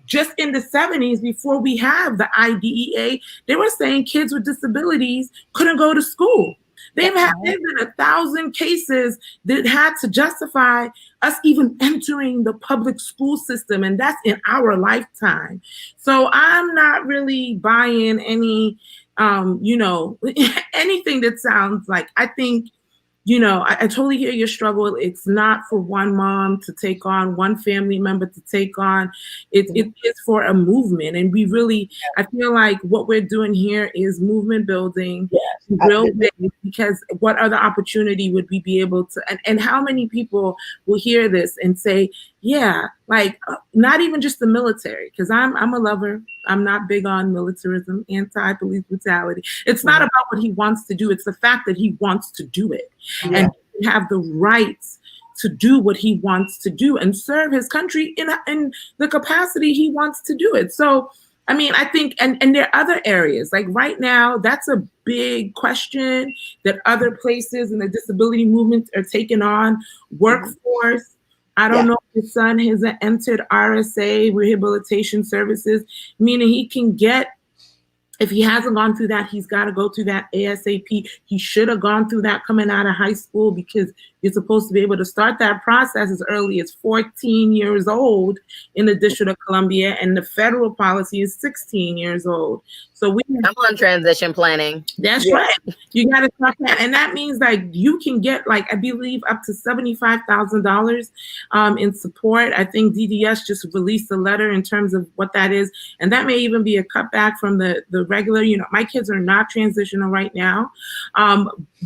Just in the 70s, before we have the IDEA, they were saying kids with disabilities couldn't go to school. There's been 1,000 cases that had to justify us even entering the public school system, and that's in our lifetime. So I'm not really buying any, anything that sounds like, I think, I totally hear your struggle. It's not for one mom to take on, one family member to take on. It is for a movement. And we really, I feel like what we're doing here is movement building, real big, because what other opportunity would we be able to, and how many people will hear this and say, yeah, like not even just the military, because I'm a lover. I'm not big on militarism, anti-police brutality. It's not about what he wants to do. It's the fact that he wants to do it. And he have the rights to do what he wants to do and serve his country in the capacity he wants to do it. So, I mean, I think, and there are other areas, like right now, that's a big question that other places in the disability movement are taking on. Workforce. I don't know if his son has entered RSA, rehabilitation services, meaning he can get, if he hasn't gone through that, he's got to go through that ASAP. He should have gone through that coming out of high school, because you're supposed to be able to start that process as early as 14 years old in the District of Columbia, and the federal policy is 16 years old. So I'm on transition planning. That's right. You got to start that. And that means like you can get, like, I believe up to $75,000 in support. I think DDS just released a letter in terms of what that is. And that may even be a cutback from the regular, my kids are not transitional right now.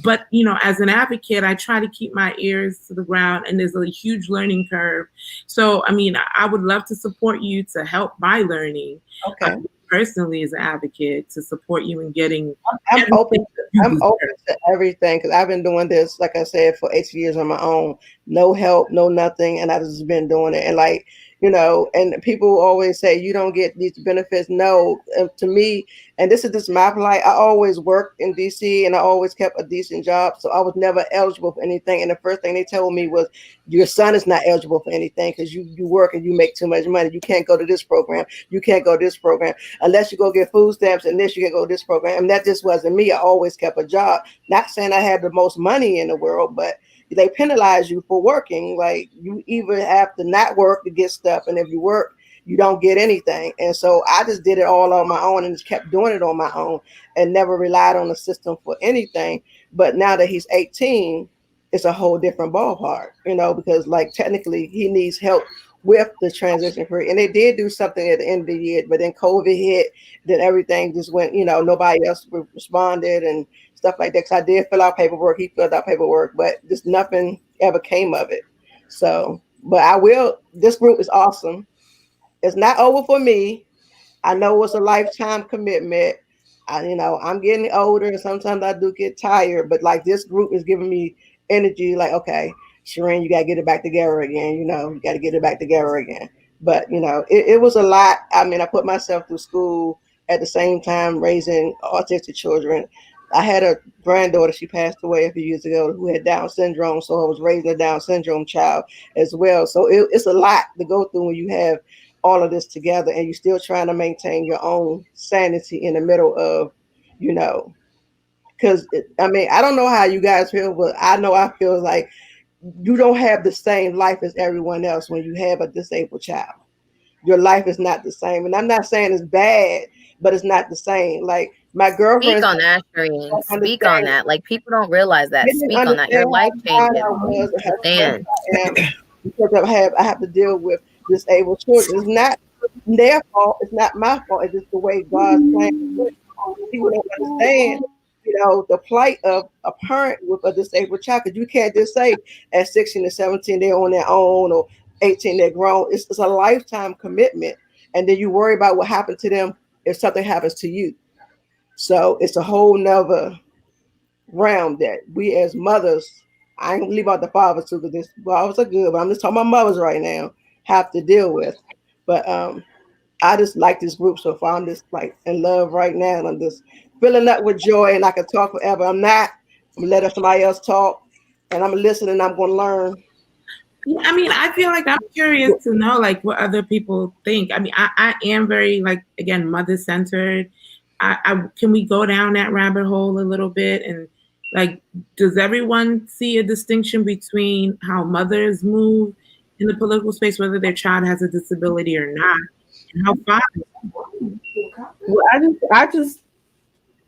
But, as an advocate, I try to keep my ears to the ground, and there's a huge learning curve. So, I mean, I would love to support you to help my learning. Okay. Personally, as an advocate, to support you in getting. I'm open to everything, because I've been doing this, like I said, for 8 years on my own. No help, no nothing, and I've just been doing it. And like, and people always say you don't get these benefits. No, to me, and this is just my plight. I always worked in DC, and I always kept a decent job, so I was never eligible for anything. And the first thing they told me was, your son is not eligible for anything because you work and you make too much money. You can't go to this program. You can't go to this program unless you go get food stamps, and this you can go to this program. And that just wasn't me. I always kept a job. Not saying I had the most money in the world, but they penalize you for working. Like, you either have to not work to get stuff, and if you work, you don't get anything. And so I just did it all on my own and just kept doing it on my own and never relied on the system for anything. But now that he's 18, it's a whole different ballpark, because like technically he needs help with the transition period. And they did do something at the end of the year, but then COVID hit, then everything just went, nobody else responded and stuff like that. Because I did fill out paperwork, he filled out paperwork, but just nothing ever came of it. So, but this group is awesome. It's not over for me. I know it's a lifetime commitment. I'm getting older and sometimes I do get tired, but like this group is giving me energy. Like, okay, Shireen, you got to get it back together again. You got to get it back together again. But, it was a lot. I mean, I put myself through school at the same time raising autistic children. I had a granddaughter, she passed away a few years ago, who had Down syndrome. So I was raising a Down syndrome child as well. So it's a lot to go through when you have all of this together and you're still trying to maintain your own sanity in the middle of, because I don't know how you guys feel, but I know I feel like you don't have the same life as everyone else when you have a disabled child. Your life is not the same. And I'm not saying it's bad, but it's not the same. Like my girlfriend. Speak on that, Shireen. Speak on that. Like people don't realize that. Speak on that. Your life changes. Understand. Because I have to deal with disabled children. It's not their fault. It's not my fault. It's just the way God's plan. People don't understand, the plight of a parent with a disabled child. Because you can't just say at 16 or 17 they're on their own or 18 they're grown. It's a lifetime commitment, and then you worry about what happened to them if something happens to you. So it's a whole nother realm that we as mothers, I ain't gonna leave out the fathers too, because this fathers are good, but I'm just talking about mothers right now, have to deal with. But I just like this group so far. I'm just like in love right now, and I'm just filling up with joy, and I can talk forever. I'm gonna let somebody else talk, and I'm listening, and I'm gonna learn. I feel like I'm curious to know like what other people think. I am very again mother-centered. I can we go down that rabbit hole a little bit and does everyone see a distinction between how mothers move in the political space, whether their child has a disability or not, and how fathers? Well,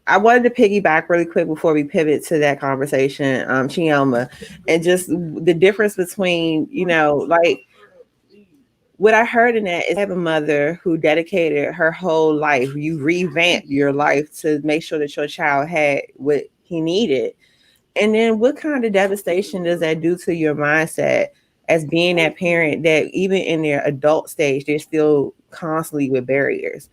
I wanted to piggyback really quick before we pivot to that conversation, Chioma, and just the difference between, what I heard in that is I have a mother who dedicated her whole life. You revamped your life to make sure that your child had what he needed. And then what kind of devastation does that do to your mindset as being that parent that even in their adult stage, they're still constantly with barriers?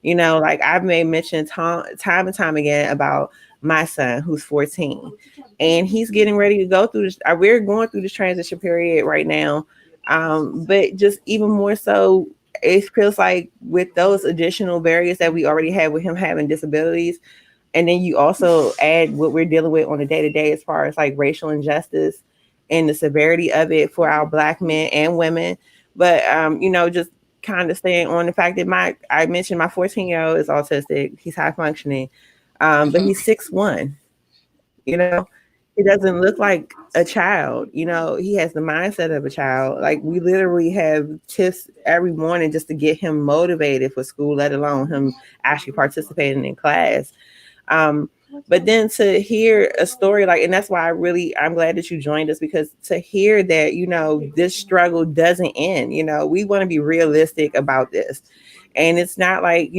I've made mention time and time again about my son who's 14 and he's getting ready to go through this. We're going through this transition period right now. But just even more so, it feels like with those additional barriers that we already have with him having disabilities, and then you also add what we're dealing with on a day-to-day as far as like racial injustice and the severity of it for our Black men and women. But just kind of staying on the fact that I mentioned my 14-year-old is autistic. He's high functioning, but he's 6'1". He doesn't look like a child. He has the mindset of a child. Like we literally have tips every morning just to get him motivated for school, let alone him actually participating in class. But then to hear a story and that's why I'm glad that you joined us, because to hear that, this struggle doesn't end. We want to be realistic about this. And it's not like,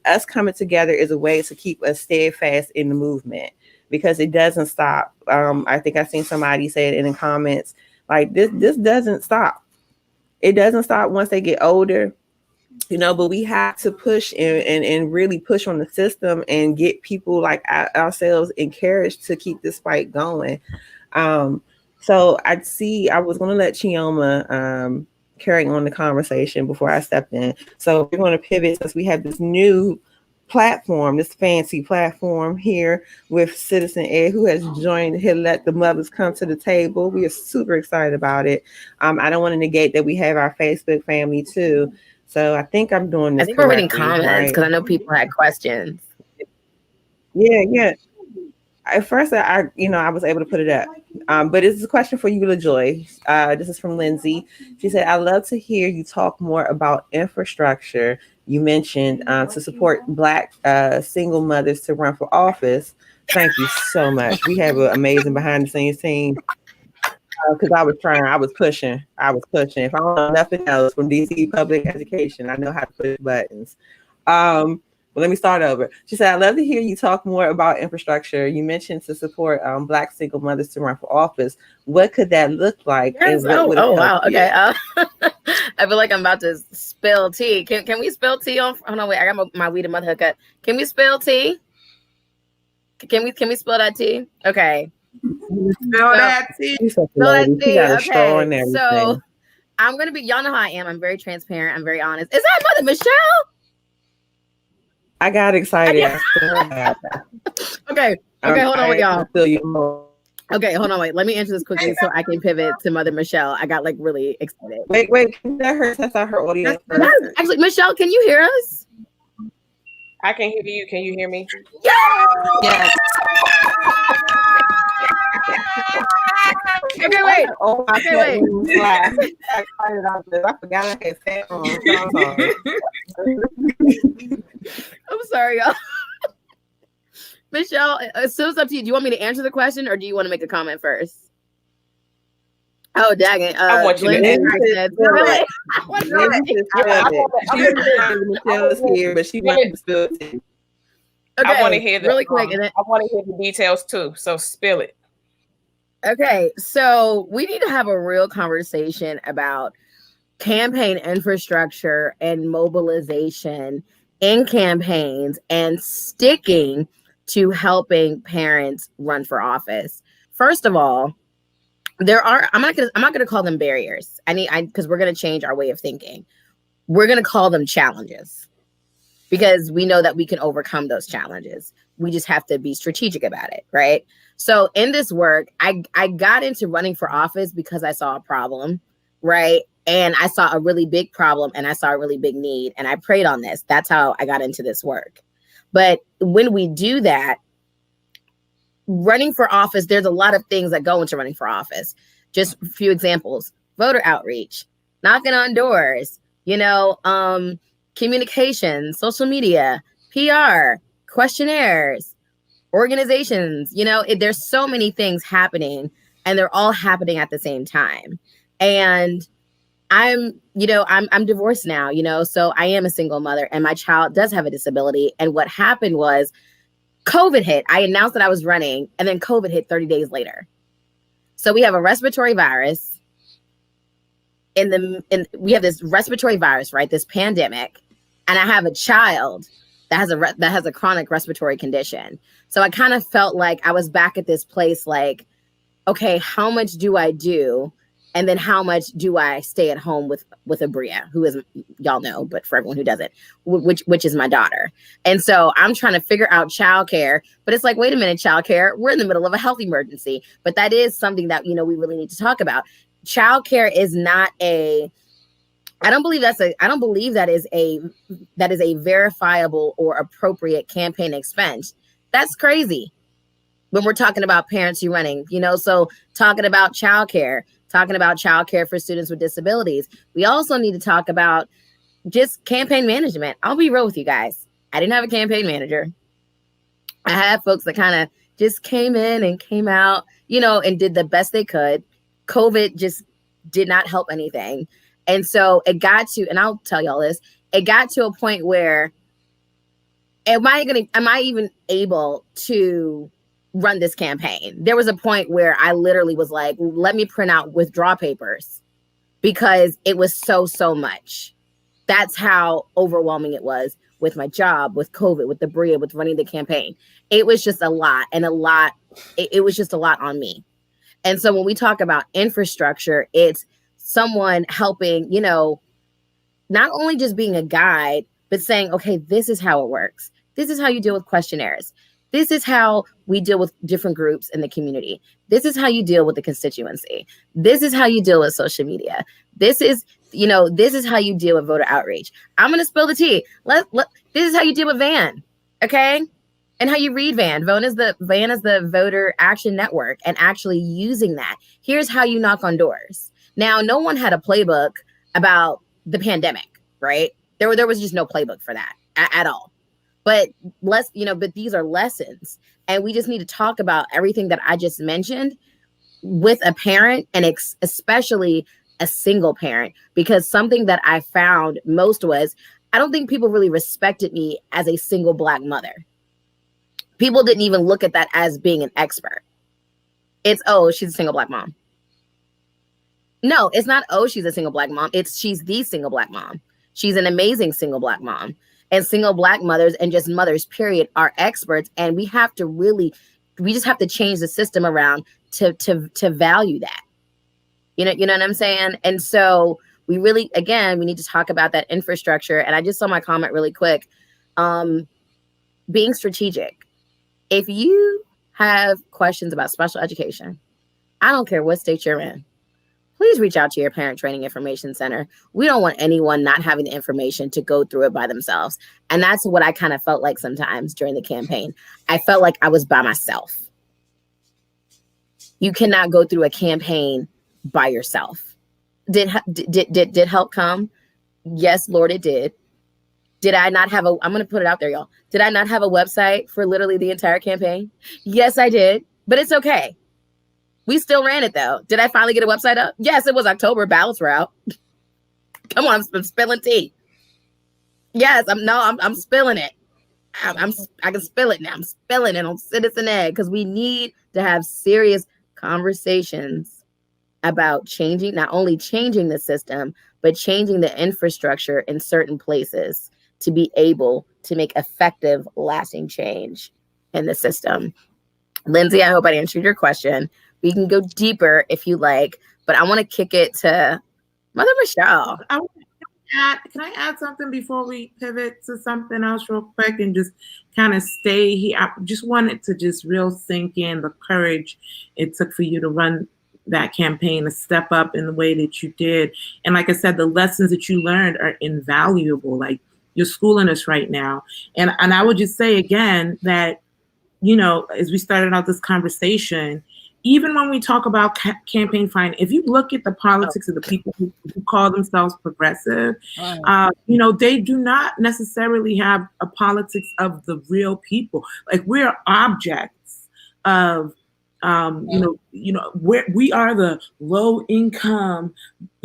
us coming together is a way to keep us steadfast in the movement, because it doesn't stop. I think I seen somebody say it in the comments, like this doesn't stop. It doesn't stop once they get older. But we have to push and really push on the system and get people like ourselves encouraged to keep this fight going. So I was going to let Chioma carry on the conversation before I stepped in. So we're going to pivot since we have this new platform, this fancy platform here with Citizen Ed, who has joined here. Let the mothers come to the table. We are super excited about it. I don't want to negate that we have our Facebook family too. So I think I'm doing this. I think we're reading comments because I know people had questions. Yeah. at first I was able to put it up. But it's a question for you, LaJoy. This is from Lindsay. She said, "I'd love to hear you talk more about infrastructure. You mentioned to support Black single mothers to run for office. Thank you so much. We have an amazing behind the scenes team because I was pushing. If I don't know nothing else from DC public education, I know how to push buttons. Well, let me start over. She said, "I'd love to hear you talk more about infrastructure. You mentioned to support Black single mothers to run for office. What could that look like? Yes. And what would it help Wow. you?" Okay. I feel like I'm about to spill tea. Can we spill tea on? Oh no, wait. I got my weed and Motherhood cut. Can we spill tea? Can we spill that tea? Okay. Spill that tea. Spill that tea. got a straw and Okay. everything. So I'm gonna be. Y'all know how I am. I'm very transparent. I'm very honest. Is that Mother Michelle? I got excited. Okay. Hold on, with y'all. You Okay, hold on, wait. Let me answer this quickly so I can pivot to Mother Michelle. I got like really excited. Wait. Can that her test out her audio? Actually, Michelle, can you hear us? I can hear you. Can you hear me? Yes. Okay, wait. Okay, wait. I forgot I had sat on. I'm sorry, y'all. Michelle, so it's up to you. Do you want me to answer the question or do you want to make a comment first? Oh, dang it. I want you to answer. Michelle's here, but she wants to spill it. Okay, I want to hear really quick. And then, I want to hear the details too. So spill it. Okay, so we need to have a real conversation about campaign infrastructure and mobilization in campaigns and sticking to helping parents run for office. First of all, I'm not gonna call them barriers. Because we're gonna change our way of thinking. We're gonna call them challenges because we know that we can overcome those challenges. We just have to be strategic about it, right? So in this work, I got into running for office because I saw a problem, right? And I saw a really big problem and I saw a really big need. And I prayed on this. That's how I got into this work. But when we do that, running for office, there's a lot of things that go into running for office. Just a few examples: voter outreach, knocking on doors, communication, social media, PR, questionnaires, organizations. There's so many things happening and they're all happening at the same time. And I'm divorced now, so I am a single mother and my child does have a disability. And what happened was COVID hit. I announced that I was running and then COVID hit 30 days later. So we have a respiratory virus we have this respiratory virus, right? This pandemic. And I have a child that has a chronic respiratory condition. So I kind of felt like I was back at this place like, okay, how much do I do? And then how much do I stay at home with Abria, who is, y'all know, but for everyone who doesn't, which is my daughter. And so I'm trying to figure out childcare, but it's like, wait a minute, childcare, we're in the middle of a health emergency. But that is something that, we really need to talk about. Childcare is not I don't believe that is a verifiable or appropriate campaign expense. That's crazy. When we're talking about parents who running, so talking about childcare for students with disabilities. We also need to talk about just campaign management. I'll be real with you guys. I didn't have a campaign manager. I had folks that kind of just came in and came out, and did the best they could. COVID just did not help anything. And so it got to, and I'll tell y'all this, it got to a point where am I even able to run this campaign? There was a point where I literally was like, let me print out withdrawal papers because it was so much. That's how overwhelming it was with my job, with COVID, with the Bria, with running the campaign. It was just a lot it was just a lot on me. And so when we talk about infrastructure, it's someone helping, not only just being a guide, but saying, okay, this is how it works. This is how you deal with questionnaires. This is how we deal with different groups in the community. This is how you deal with the constituency. This is how you deal with social media. This is how you deal with voter outreach. I'm going to spill the tea. This is how you deal with Van. Okay. And how you read VAN. VAN is the Voter Action Network, and actually using that. Here's how you knock on doors. Now, no one had a playbook about the pandemic, right? There was just no playbook for that at all. But but these are lessons, and we just need to talk about everything that I just mentioned with a parent, and especially a single parent, because something that I found most was I don't think people really respected me as a single Black mother. People didn't even look at that as being an expert. It's, oh, she's a single Black mom. No, it's not, oh, she's a single Black mom. It's, she's the single Black mom. She's an amazing single Black mom. And single Black mothers, and just mothers, period, are experts. And we just have to change the system around to value that. You know what I'm saying? And so we really, again, we need to talk about that infrastructure. And I just saw my comment really quick. Being strategic. If you have questions about special education, I don't care what state you're in, please reach out to your Parent Training Information Center. We don't want anyone not having the information to go through it by themselves. And that's what I kind of felt like sometimes during the campaign. I felt like I was by myself. You cannot go through a campaign by yourself. Did help come? Yes, Lord, it did. Did I not have I'm going to put it out there, y'all. Did I not have a website for literally the entire campaign? Yes, I did. But it's okay. We still ran it, though. Did I finally get a website up? Yes, it was October. Ballots were out. Come on, I'm spilling tea. Yes, I'm spilling it. I can spill it now. I'm spilling it on Citizen Ed, because we need to have serious conversations about not only changing the system, but changing the infrastructure in certain places to be able to make effective, lasting change in the system. Lindsay, I hope I answered your question. We can go deeper if you like, but I want to kick it to Mother Michelle. Can I add something before we pivot to something else real quick and just kind of stay here? I just wanted to just real sink in the courage it took for you to run that campaign, to step up in the way that you did. And like I said, the lessons that you learned are invaluable. Like, you're schooling us right now. And I would just say again that, as we started out this conversation, even when we talk about campaign finance, if you look at the politics of the people who call themselves progressive, they do not necessarily have a politics of the real people. Like, we're objects of, where we are the low income,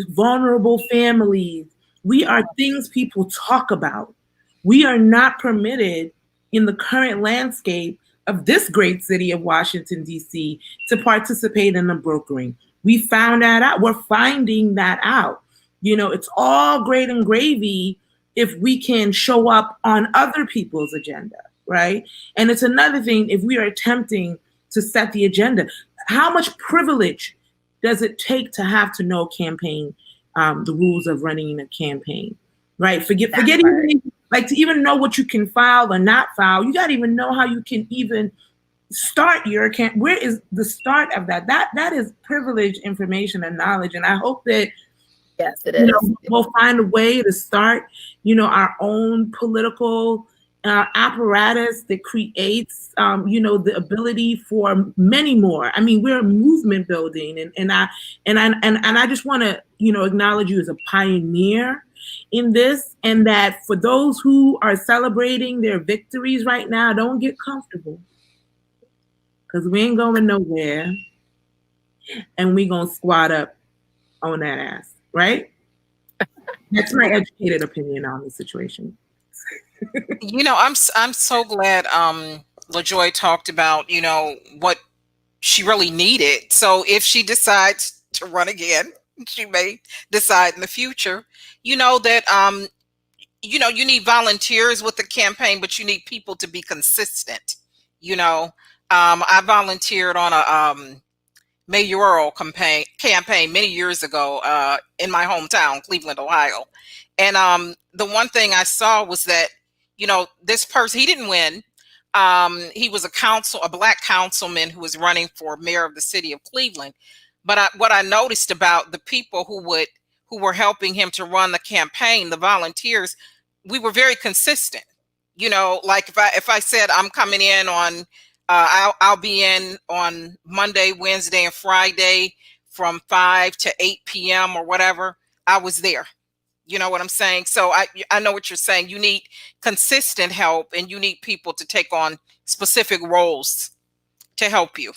vulnerable families. We are things people talk about. We are not permitted in the current landscape of this great city of Washington, D.C., to participate in the brokering. We found that out. We're finding that out. It's all great and gravy if we can show up on other people's agenda, right? And it's another thing if we are attempting to set the agenda. How much privilege does it take to have to know campaign, the rules of running a campaign, right? Forget even, like, to even know what you can file or not file. You got to even know how you can even start your campaign. Where is the start of that? That is privileged information and knowledge. And I hope that, yes, it is. We'll find a way to start, our own political apparatus that creates, the ability for many more. I mean, we're movement building, and I just want to, acknowledge you as a pioneer in this, and that for those who are celebrating their victories right now, don't get comfortable, because we ain't going nowhere, and we gonna squat up on that ass, right? That's my educated opinion on the situation. I'm so glad LaJoy talked about, what she really needed. So if she decides to run again, she may decide in the future, that you need volunteers with the campaign, but you need people to be consistent. I volunteered on a mayoral campaign many years ago in my hometown, Cleveland, Ohio. And the one thing I saw was that, this person, he didn't win. He was a Black councilman who was running for mayor of the city of Cleveland. But what I noticed about the people who were helping him to run the campaign, the volunteers, we were very consistent. You know, like if I said I'm coming in on, I'll be in on Monday, Wednesday, and Friday from 5 to 8 p.m. or whatever, I was there. You know what I'm saying? So I know what you're saying. You need consistent help, and you need people to take on specific roles to help you.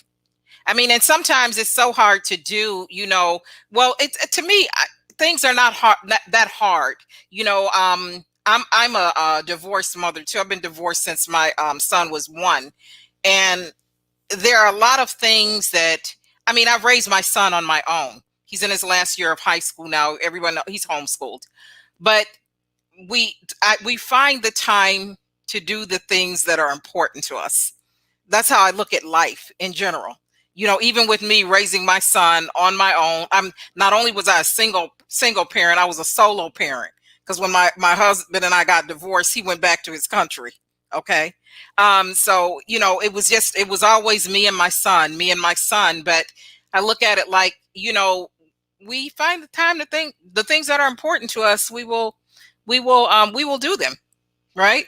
I mean, and sometimes it's so hard to do, you know. Well, it's to me, things are not hard, that hard. You know, I'm a divorced mother too. I've been divorced since my son was 1, and there are a lot of things that, I mean, I've raised my son on my own. He's in his last year of high school now. Everyone, he's homeschooled, but we find the time to do the things that are important to us. That's how I look at life in general. You know, even with me raising my son on my own, I'm not only was I a single parent, I was a solo parent, because when my husband and I got divorced, he went back to his country. Okay. So, you know, it was always me and my son. But I look at it like, you know, we find the time to think the things that are important to us, we will do them. Right.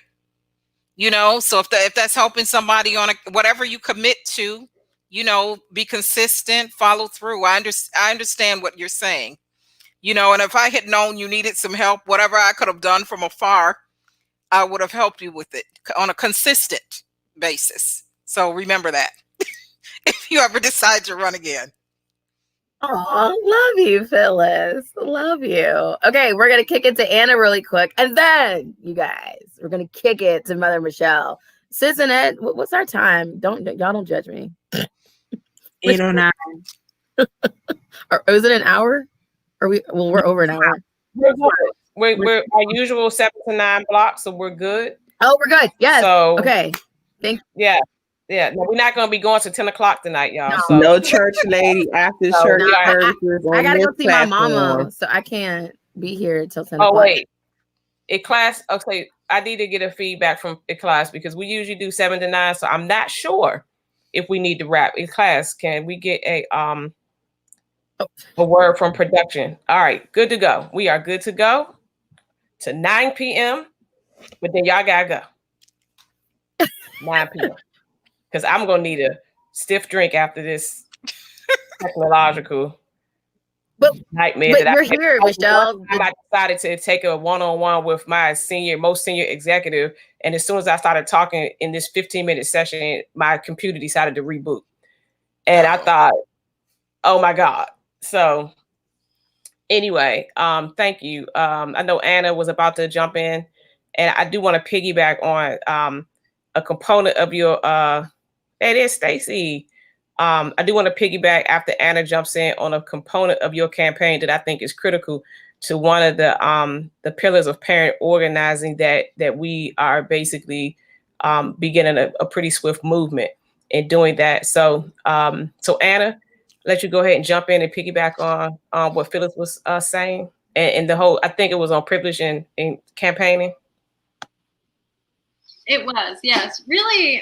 You know, so if that's helping somebody on whatever you commit to, you know, be consistent, follow through. I understand what you're saying, you know, and if I had known you needed some help, whatever I could have done from afar, I would have helped you with it on a consistent basis. So remember that if you ever decide to run again. Oh, love you, Phyllis. Love you. Okay, we're gonna kick it to Anna really quick, and then you guys, we're gonna kick it to Mother Michelle. Sis and Ed, what's our time? Y'all don't judge me. 8:09. Or is it an hour? Or we're over an hour. We're good. We're our usual 7 to 9 blocks, so we're good. Oh, we're good. Yes. So okay. Yeah. No, we're not going to be going to 10 o'clock tonight, y'all. No. So No church lady after church services. I gotta on go this see my platform. mama, so I can't be here till 10 Oh o'clock. wait, in class. Okay, I need to get a feedback from the class because we usually do 7 to 9. So I'm not sure if we need to wrap in class. Can we get a word from production? All right, good to go. We are good to go to 9 p.m. But then y'all gotta go 9 p.m. because I'm gonna need a stiff drink after this technological nightmare. But we're here, Michelle. I decided to take a one-on-one with my most senior executive, and as soon as I started talking in this 15-minute session, my computer decided to reboot, and I thought, "Oh my God!" So, anyway, thank you. I know Anna was about to jump in, and I do want to piggyback on a component of your. It is Stacy. I do want to piggyback after Anna jumps in on a component of your campaign that I think is critical to one of the pillars of parent organizing that we are basically beginning a pretty swift movement in doing that. So so Anna, let you go ahead and jump in and piggyback on what Phyllis was saying and the whole. I think it was on privilege and campaigning. It was, yes. Really,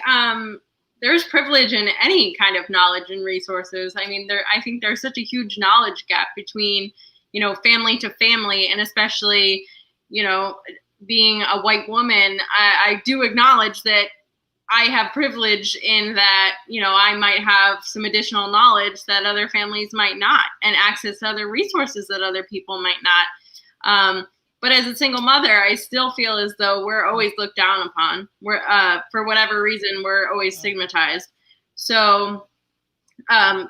there's privilege in any kind of knowledge and resources. I mean, I think there's such a huge knowledge gap between, you know, family to family, and especially, you know, being a white woman, I do acknowledge that I have privilege in that, you know, I might have some additional knowledge that other families might not, and access to other resources that other people might not. But as a single mother, I still feel as though we're always looked down upon. We're, for whatever reason, we're always stigmatized. So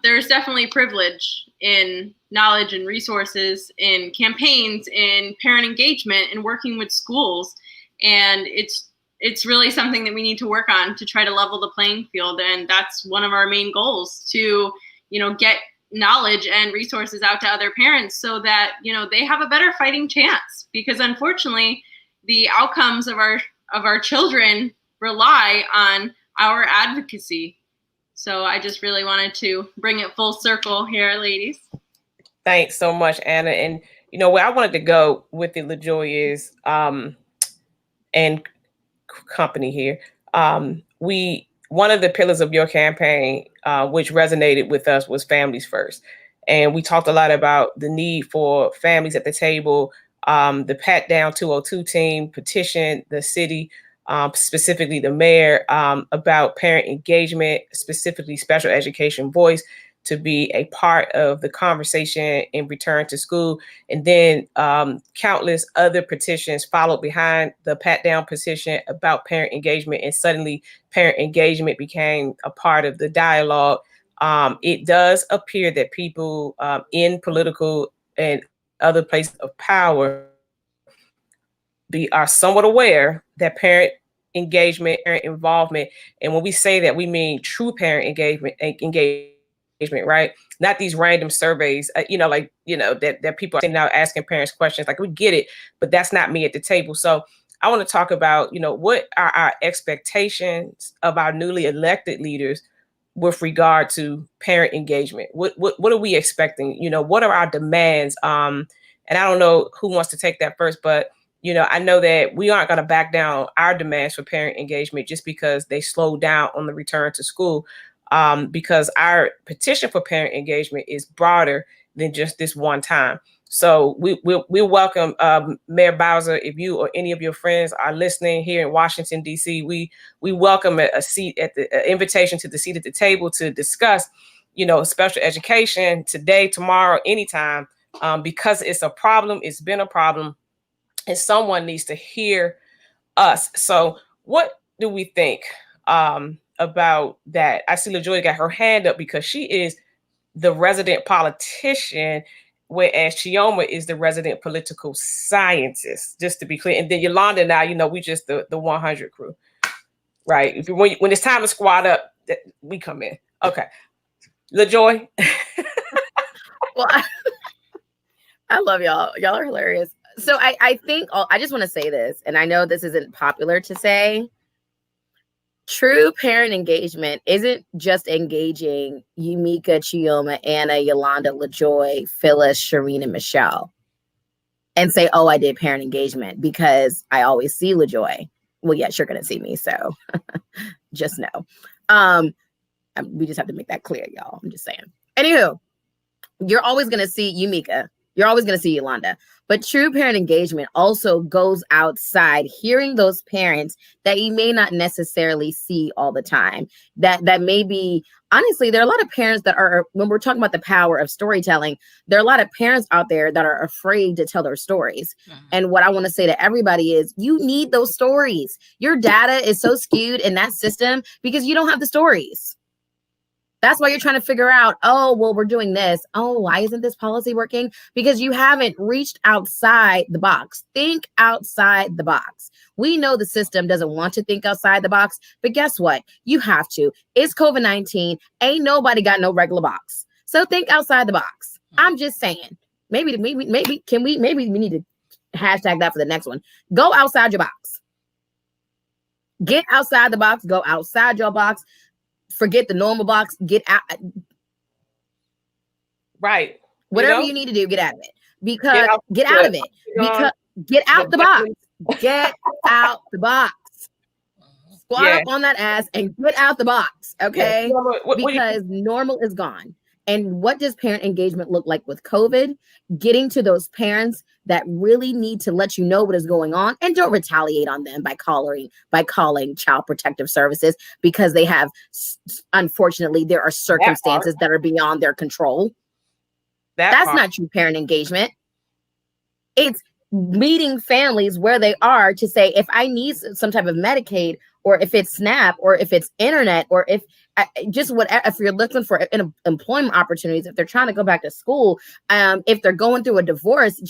there's definitely privilege in knowledge and resources, in campaigns, in parent engagement, and working with schools. And it's really something that we need to work on to try to level the playing field. And that's one of our main goals, to, you know, get knowledge and resources out to other parents so that, you know, they have a better fighting chance, because unfortunately the outcomes of our children rely on our advocacy. So I just really wanted to bring it full circle here, ladies. Thanks so much, Anna. And you know where I wanted to go with it, LaJoy, is and company here. One of the pillars of your campaign, which resonated with us, was families first. And we talked a lot about the need for families at the table. The Pat Down 202 team petitioned the city specifically the mayor, about parent engagement, specifically special education voice, to be a part of the conversation in return to school. And then countless other petitions followed behind the pat down petition about parent engagement. And suddenly parent engagement became a part of the dialogue. It does appear that people in political and other places of power are somewhat aware that parent engagement, parent involvement, and when we say that, we mean true parent engagement, right? Not these random surveys, that people are sitting out asking parents questions. Like, we get it, but that's not me at the table. So I want to talk about, what are our expectations of our newly elected leaders with regard to parent engagement? What are we expecting? What are our demands? And I don't know who wants to take that first, but I know that we aren't going to back down our demands for parent engagement just because they slowed down on the return to school, because our petition for parent engagement is broader than just this one time. So we welcome Mayor Bowser. If you or any of your friends are listening here in Washington, D.C., we welcome a seat at the invitation to the seat at the table to discuss, special education today, tomorrow, anytime, because it's a problem. It's been a problem. And someone needs to hear us. So what do we think about that? I see LaJoy got her hand up because she is the resident politician, whereas Chioma is the resident political scientist, just to be clear. And then Yolanda and I, we just the 100 crew, right? When it's time to squad up, we come in. Okay. LaJoy. Well, I love y'all. Y'all are hilarious. So I think I just want to say this, and I know this isn't popular to say. True parent engagement isn't just engaging Yumika, Chioma, Anna, Yolanda, LaJoy, Phyllis, Shireen, and Michelle and say, oh, I did parent engagement because I always see LaJoy. Well, yes, you're going to see me, so just know. We just have to make that clear, y'all. I'm just saying. Anywho, you're always going to see Yumika. You're always going to see Yolanda. But true parent engagement also goes outside, hearing those parents that you may not necessarily see all the time. That may be, honestly, there are a lot of parents that are, when we're talking about the power of storytelling, there are a lot of parents out there that are afraid to tell their stories. Mm-hmm. And what I want to say to everybody is, you need those stories. Your data is so skewed in that system because you don't have the stories. That's why you're trying to figure out, oh, well, we're doing this. Oh, why isn't this policy working? Because you haven't reached outside the box. Think outside the box. We know the system doesn't want to think outside the box, but guess what? You have to. It's COVID-19. Ain't nobody got no regular box. So think outside the box. I'm just saying. Maybe we need to hashtag that for the next one. Go outside your box. Get outside the box. Go outside your box. Forget the normal box. Get out. Right. Whatever you need to do, get out of it. Because get out of it. Because get out the box. Get out the box. Squat up on that ass and get out the box. Okay. Because normal is gone. And what does parent engagement look like with COVID? Getting to those parents that really need to let you know what is going on, and don't retaliate on them by calling Child Protective Services, because they have, unfortunately, there are circumstances that are beyond their control. That's not true parent engagement. It's meeting families where they are to say, if I need some type of Medicaid, or if it's SNAP, or if it's internet, or if if you're looking for employment opportunities, if they're trying to go back to school, if they're going through a divorce,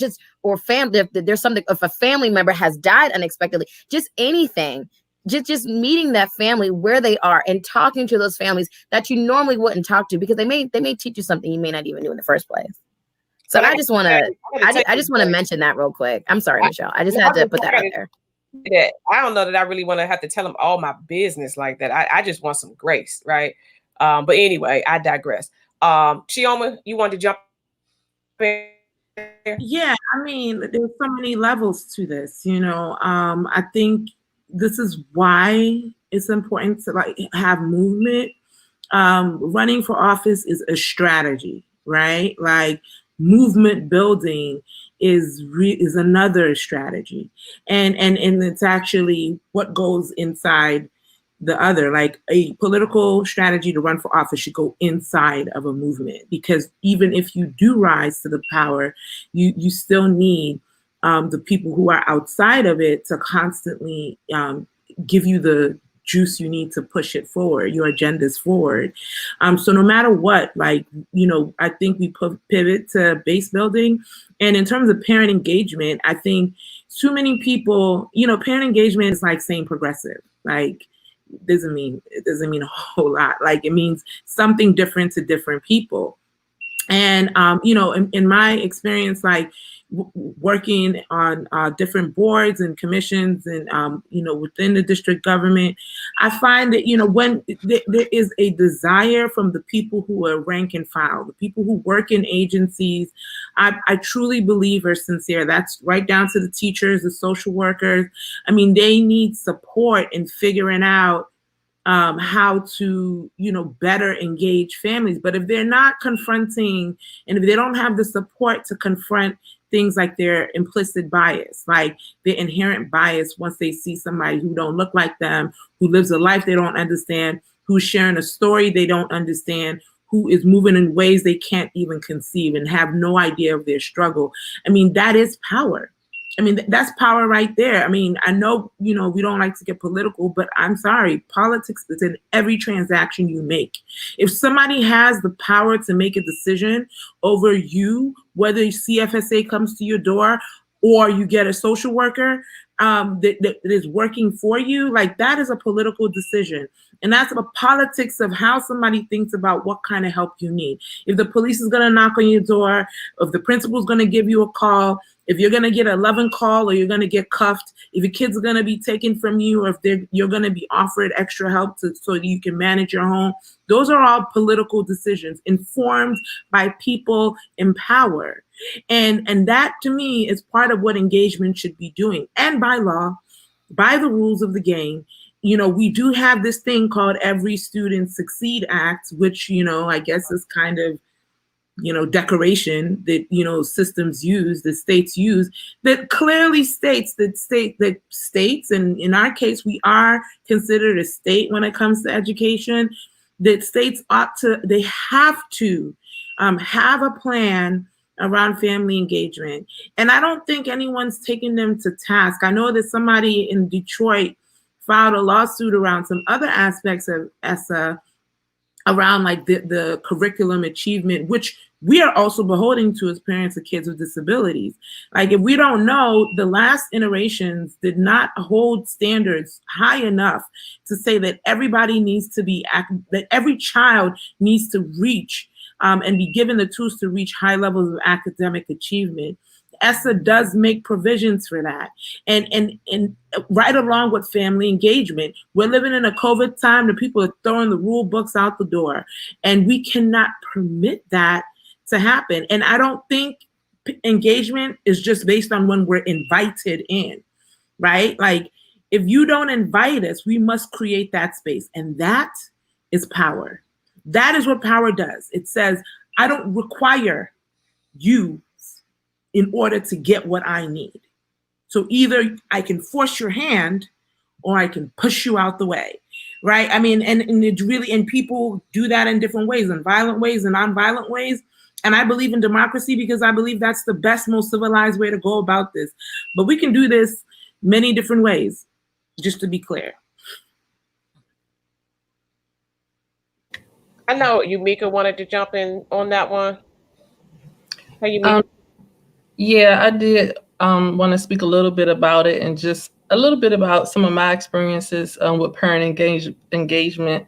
or family, if there's something, if a family member has died unexpectedly, just anything, just meeting that family where they are and talking to those families that you normally wouldn't talk to, because they may teach you something you may not even know in the first place. So I just want to mention that real quick. I'm sorry, Michelle. I just had to put that out there. That I don't know that I really want to have to tell them all my business like that. I just want some grace, right? But anyway, I digress. Chioma, you want to jump in? Yeah, I mean, there's so many levels to this, I think this is why it's important to have movement. Running for office is a strategy, right? Like movement building is another strategy, and it's actually what goes inside the other. Like a political strategy to run for office should go inside of a movement, because even if you do rise to the power, you still need the people who are outside of it to constantly give you the juice you need to push it forward, your agendas forward. So no matter what, like, I think we pivot to base building. And in terms of parent engagement, I think too many people, parent engagement is like saying progressive. Like, it doesn't mean a whole lot. Like, it means something different to different people. And in my experience, like working on different boards and commissions, and within the district government, I find that when there is a desire from the people who are rank and file, the people who work in agencies, I truly believe are sincere. That's right down to the teachers, the social workers. I mean, they need support in figuring out how to, better engage families. But if they're not confronting, and if they don't have the support to confront things like their implicit bias, like their inherent bias once they see somebody who don't look like them, who lives a life they don't understand, who's sharing a story they don't understand, who is moving in ways they can't even conceive and have no idea of their struggle. I mean, that is power. I mean, that's power right there. I mean, I know, we don't like to get political, but I'm sorry, politics is in every transaction you make. If somebody has the power to make a decision over you, whether CFSA comes to your door or you get a social worker that is working for you, like, that is a political decision. And that's a politics of how somebody thinks about what kind of help you need. If the police is going to knock on your door, if the principal is going to give you a call, if you're going to get a loving call or you're going to get cuffed, if your kids are going to be taken from you, or if you're going to be offered extra help so that you can manage your home, those are all political decisions informed by people in power. And that, to me, is part of what engagement should be doing. And by law, by the rules of the game, we do have this thing called Every Student Succeed Act, which, I guess is kind of, decoration that, systems use, that states use, that clearly states that states, and in our case, we are considered a state when it comes to education, that states they have to have a plan around family engagement. And I don't think anyone's taking them to task. I know that somebody in Detroit filed a lawsuit around some other aspects of ESSA, around like the curriculum achievement, which we are also beholden to as parents of kids with disabilities. Like, if we don't know, the last iterations did not hold standards high enough to say that everybody needs to be, that every child needs to reach and be given the tools to reach high levels of academic achievement. ESSA does make provisions for that. And right along with family engagement, we're living in a COVID time that people are throwing the rule books out the door, and we cannot permit that to happen. And I don't think engagement is just based on when we're invited in, right? Like, if you don't invite us, we must create that space. And that is power. That is what power does. It says, I don't require you in order to get what I need. So either I can force your hand or I can push you out the way, right? I mean, and it's really, and people do that in different ways, in violent ways and non-violent ways. And I believe in democracy because I believe that's the best, most civilized way to go about this. But we can do this many different ways, just to be clear. I know Yumika wanted to jump in on that one. Hey, Yumika. Yeah, I did want to speak a little bit about it, and just a little bit about some of my experiences with parent engagement.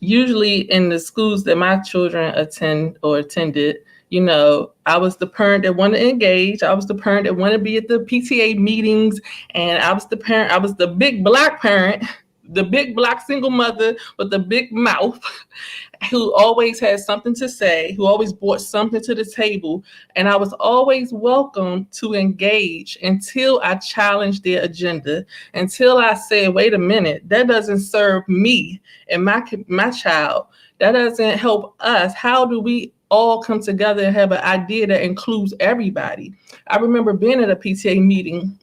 Usually in the schools that my children attended, I was the parent that wanted to engage. I was the parent that wanted to be at the PTA meetings, and I was the big Black parent, the big Black single mother with the big mouth, who always had something to say, who always brought something to the table. And I was always welcome to engage until I challenged their agenda, until I said, wait a minute, that doesn't serve me and my child. That doesn't help us. How do we all come together and have an idea that includes everybody. I remember being at a PTA meeting.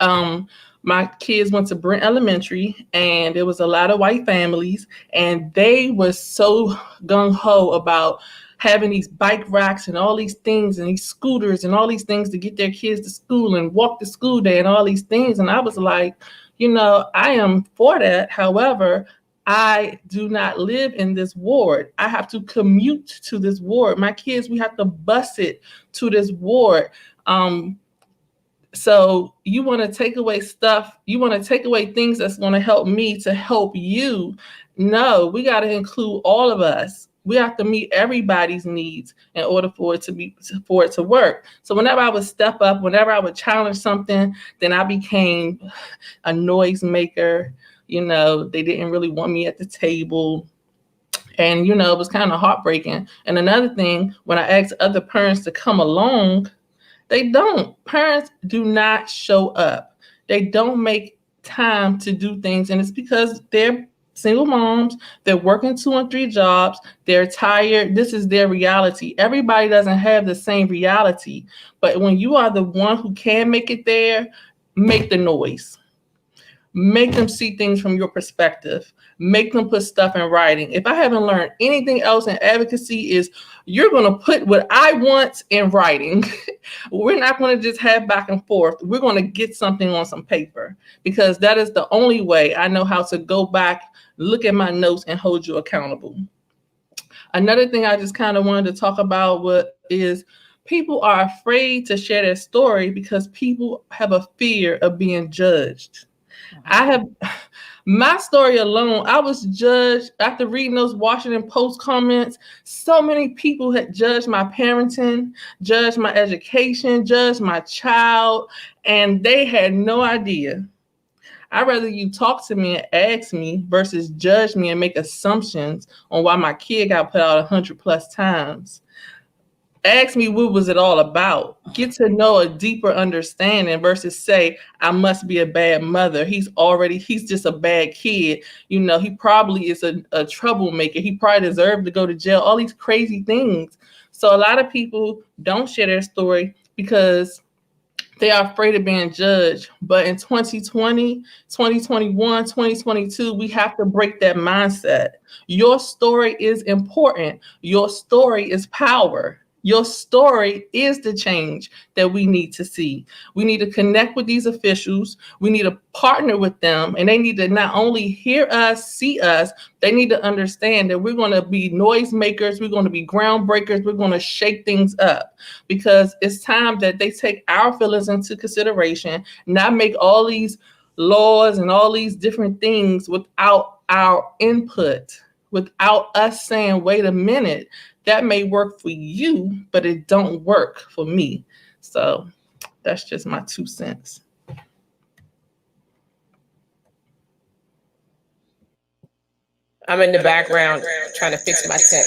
um my kids went to Brent Elementary, and there was a lot of white families, and they were so gung-ho about having these bike racks and all these things and these scooters and all these things to get their kids to school and walk to school day and all these things. And I was like, I am for that. However, I do not live in this ward. I have to commute to this ward. My kids, we have to bus it to this ward. So you want to take away stuff, you want to take away things that's going to help me to help you. No, we got to include all of us. We have to meet everybody's needs in order for it to work. So whenever I would step up, whenever I would challenge something, then I became a noise maker. They didn't really want me at the table. And it was kind of heartbreaking. And another thing, when I asked other parents to come along, they don't. Parents do not show up. They don't make time to do things. And it's because they're single moms. They're working 2 and 3 jobs. They're tired. This is their reality. Everybody doesn't have the same reality. But when you are the one who can make it there, make the noise. Make them see things from your perspective. Make them put stuff in writing. If I haven't learned anything else in advocacy, is you're going to put what I want in writing. We're not going to just have back and forth. We're going to get something on some paper, because that is the only way I know how to go back, look at my notes, and hold you accountable. Another thing I just kind of wanted to talk about is people are afraid to share their story because people have a fear of being judged. My story alone, I was judged after reading those Washington Post comments. So many people had judged my parenting, judged my education, judged my child, and they had no idea. I'd rather you talk to me and ask me versus judge me and make assumptions on why my kid got put out 100 plus times. Ask me what was it all about. Get to know a deeper understanding versus say, I must be a bad mother. He's just a bad kid. He probably is a troublemaker. He probably deserved to go to jail. All these crazy things. So a lot of people don't share their story because they are afraid of being judged. But in 2020, 2021, 2022, we have to break that mindset. Your story is important. Your story is power. Your story is the change that we need to see. We need to connect with these officials. We need to partner with them. And they need to not only hear us, see us, they need to understand that we're going to be noisemakers. We're going to be groundbreakers. We're going to shake things up, because it's time that they take our feelings into consideration, not make all these laws and all these different things without our input, without us saying, wait a minute, that may work for you, but it don't work for me. So that's just my 2 cents. I'm in the background trying to fix my tech.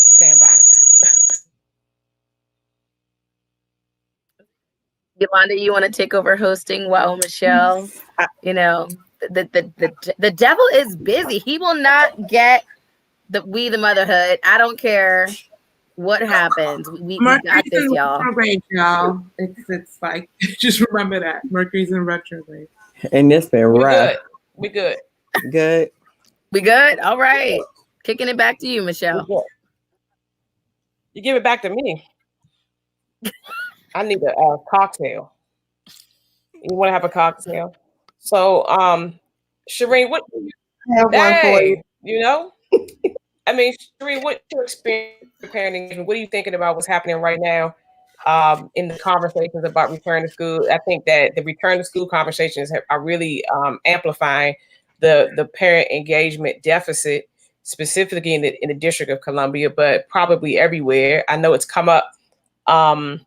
Stand by. Yolanda, you want to take over hosting while Michelle, the devil is busy. He will not get the motherhood. I don't care what happens. We got this, y'all. Retrograde, y'all. It's like, just remember that Mercury's in retrograde. And it's been rough. We good. Good. We good? All right. Kicking it back to you, Michelle. You give it back to me. I need a cocktail. You want to have a cocktail? So, Shireen, what? I have one for you. I mean, Shireen, what's your experience with parenting? What are you thinking about what's happening right now in the conversations about return to school? I think that the return to school conversations are really amplifying the parent engagement deficit, specifically in the District of Columbia, but probably everywhere. I know it's come up in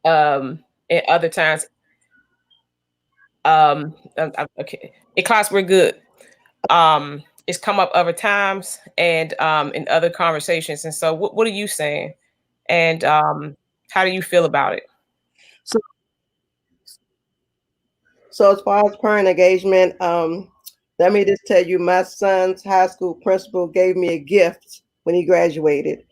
other times. Okay, in class we're good. It's come up other times and in other conversations. And so what are you saying? And how do you feel about it? So as far as parent engagement, let me just tell you, my son's high school principal gave me a gift when he graduated.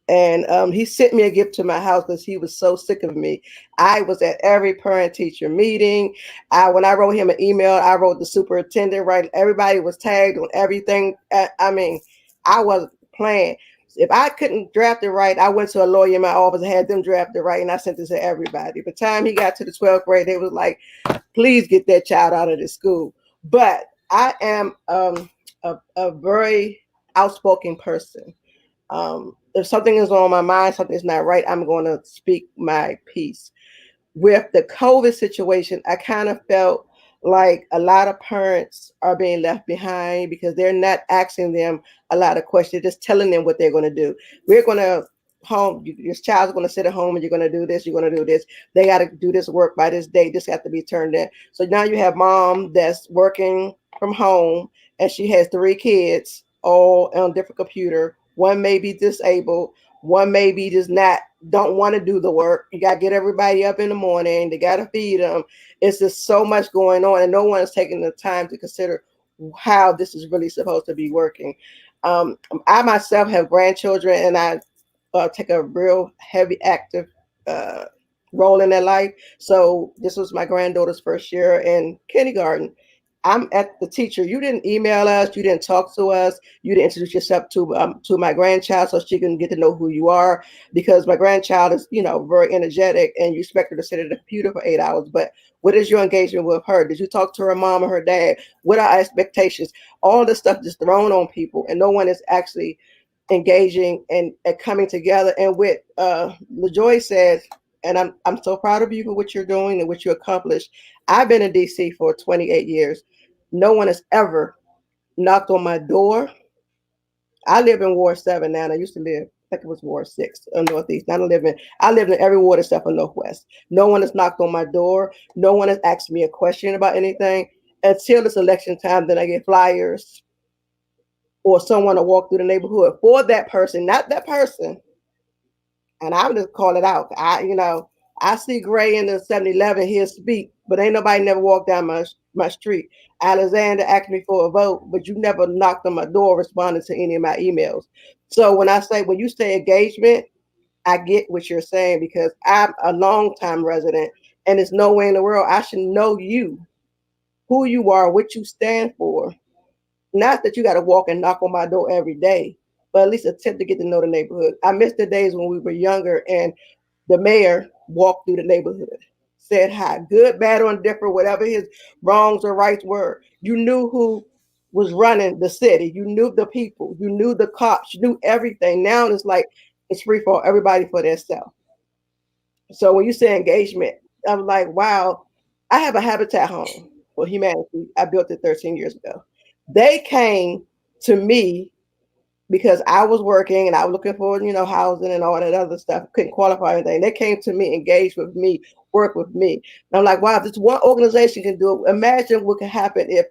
And he sent me a gift to my house because he was so sick of me. I was at every parent teacher meeting. When I wrote him an email, I wrote the superintendent, right? Everybody was tagged on everything. I mean, I wasn't playing. If I couldn't draft it right, I went to a lawyer in my office and had them draft it right, and I sent it to everybody. By the time he got to the 12th grade, they was like, please get that child out of the school. But I am a very outspoken person. If something is on my mind, something is not right, I'm going to speak my piece. With the COVID situation, I kind of felt like a lot of parents are being left behind because they're not asking them a lot of questions, just telling them what they're going to do. We're going to home, your child's going to sit at home and you're going to do this, you're going to do this. They got to do this work by this date. This got to be turned in. So now you have mom that's working from home and she has 3 kids all on different computer. One may be disabled, one may be just not don't want to do the work. You got to get everybody up in the morning. They got to feed them. It's just so much going on, and no one is taking the time to consider how this is really supposed to be working. I myself have grandchildren, and I take a real heavy active uh, role in their life. So this was my granddaughter's first year in kindergarten. I'm at the teacher. You didn't email us. You didn't talk to us. You didn't introduce yourself to my grandchild so she can get to know who you are. Because my grandchild is, very energetic, and you expect her to sit at the computer for 8 hours. But what is your engagement with her? Did you talk to her mom or her dad? What are our expectations? All this stuff just thrown on people, and no one is actually engaging and coming together. And with LaJoy says, and I'm so proud of you for what you're doing and what you accomplished. I've been in DC for 28 years. No one has ever knocked on my door. I live in Ward 7 now, and I used to live, I think it was Ward 6 or Northeast. I live in every ward except for Northwest. No one has knocked on my door. No one has asked me a question about anything until it's election time. Then I get flyers or someone to walk through the neighborhood for that person, not that person. And I would just call it out. I see Gray in the 7-Eleven, he'll speak, but ain't nobody never walked down my street. Alexander asked me for a vote, but you never knocked on my door responding to any of my emails. So when you say engagement, I get what you're saying because I'm a long time resident and there's no way in the world I should know you, who you are, what you stand for. Not that you got to walk and knock on my door every day, but at least attempt to get to know the neighborhood. I miss the days when we were younger and the mayor walked through the neighborhood, said hi, good, bad, or indifferent, whatever his wrongs or rights were. You knew who was running the city. You knew the people. You knew the cops. You knew everything. Now it's like it's free for everybody for themselves. So when you say engagement, I'm like, wow, I have a Habitat home for humanity. I built it 13 years ago. They came to me because I was working and I was looking for, housing and all that other stuff. Couldn't qualify anything. They came to me, engaged with me, work with me. And I'm like, wow, if this one organization can do it, imagine what could happen if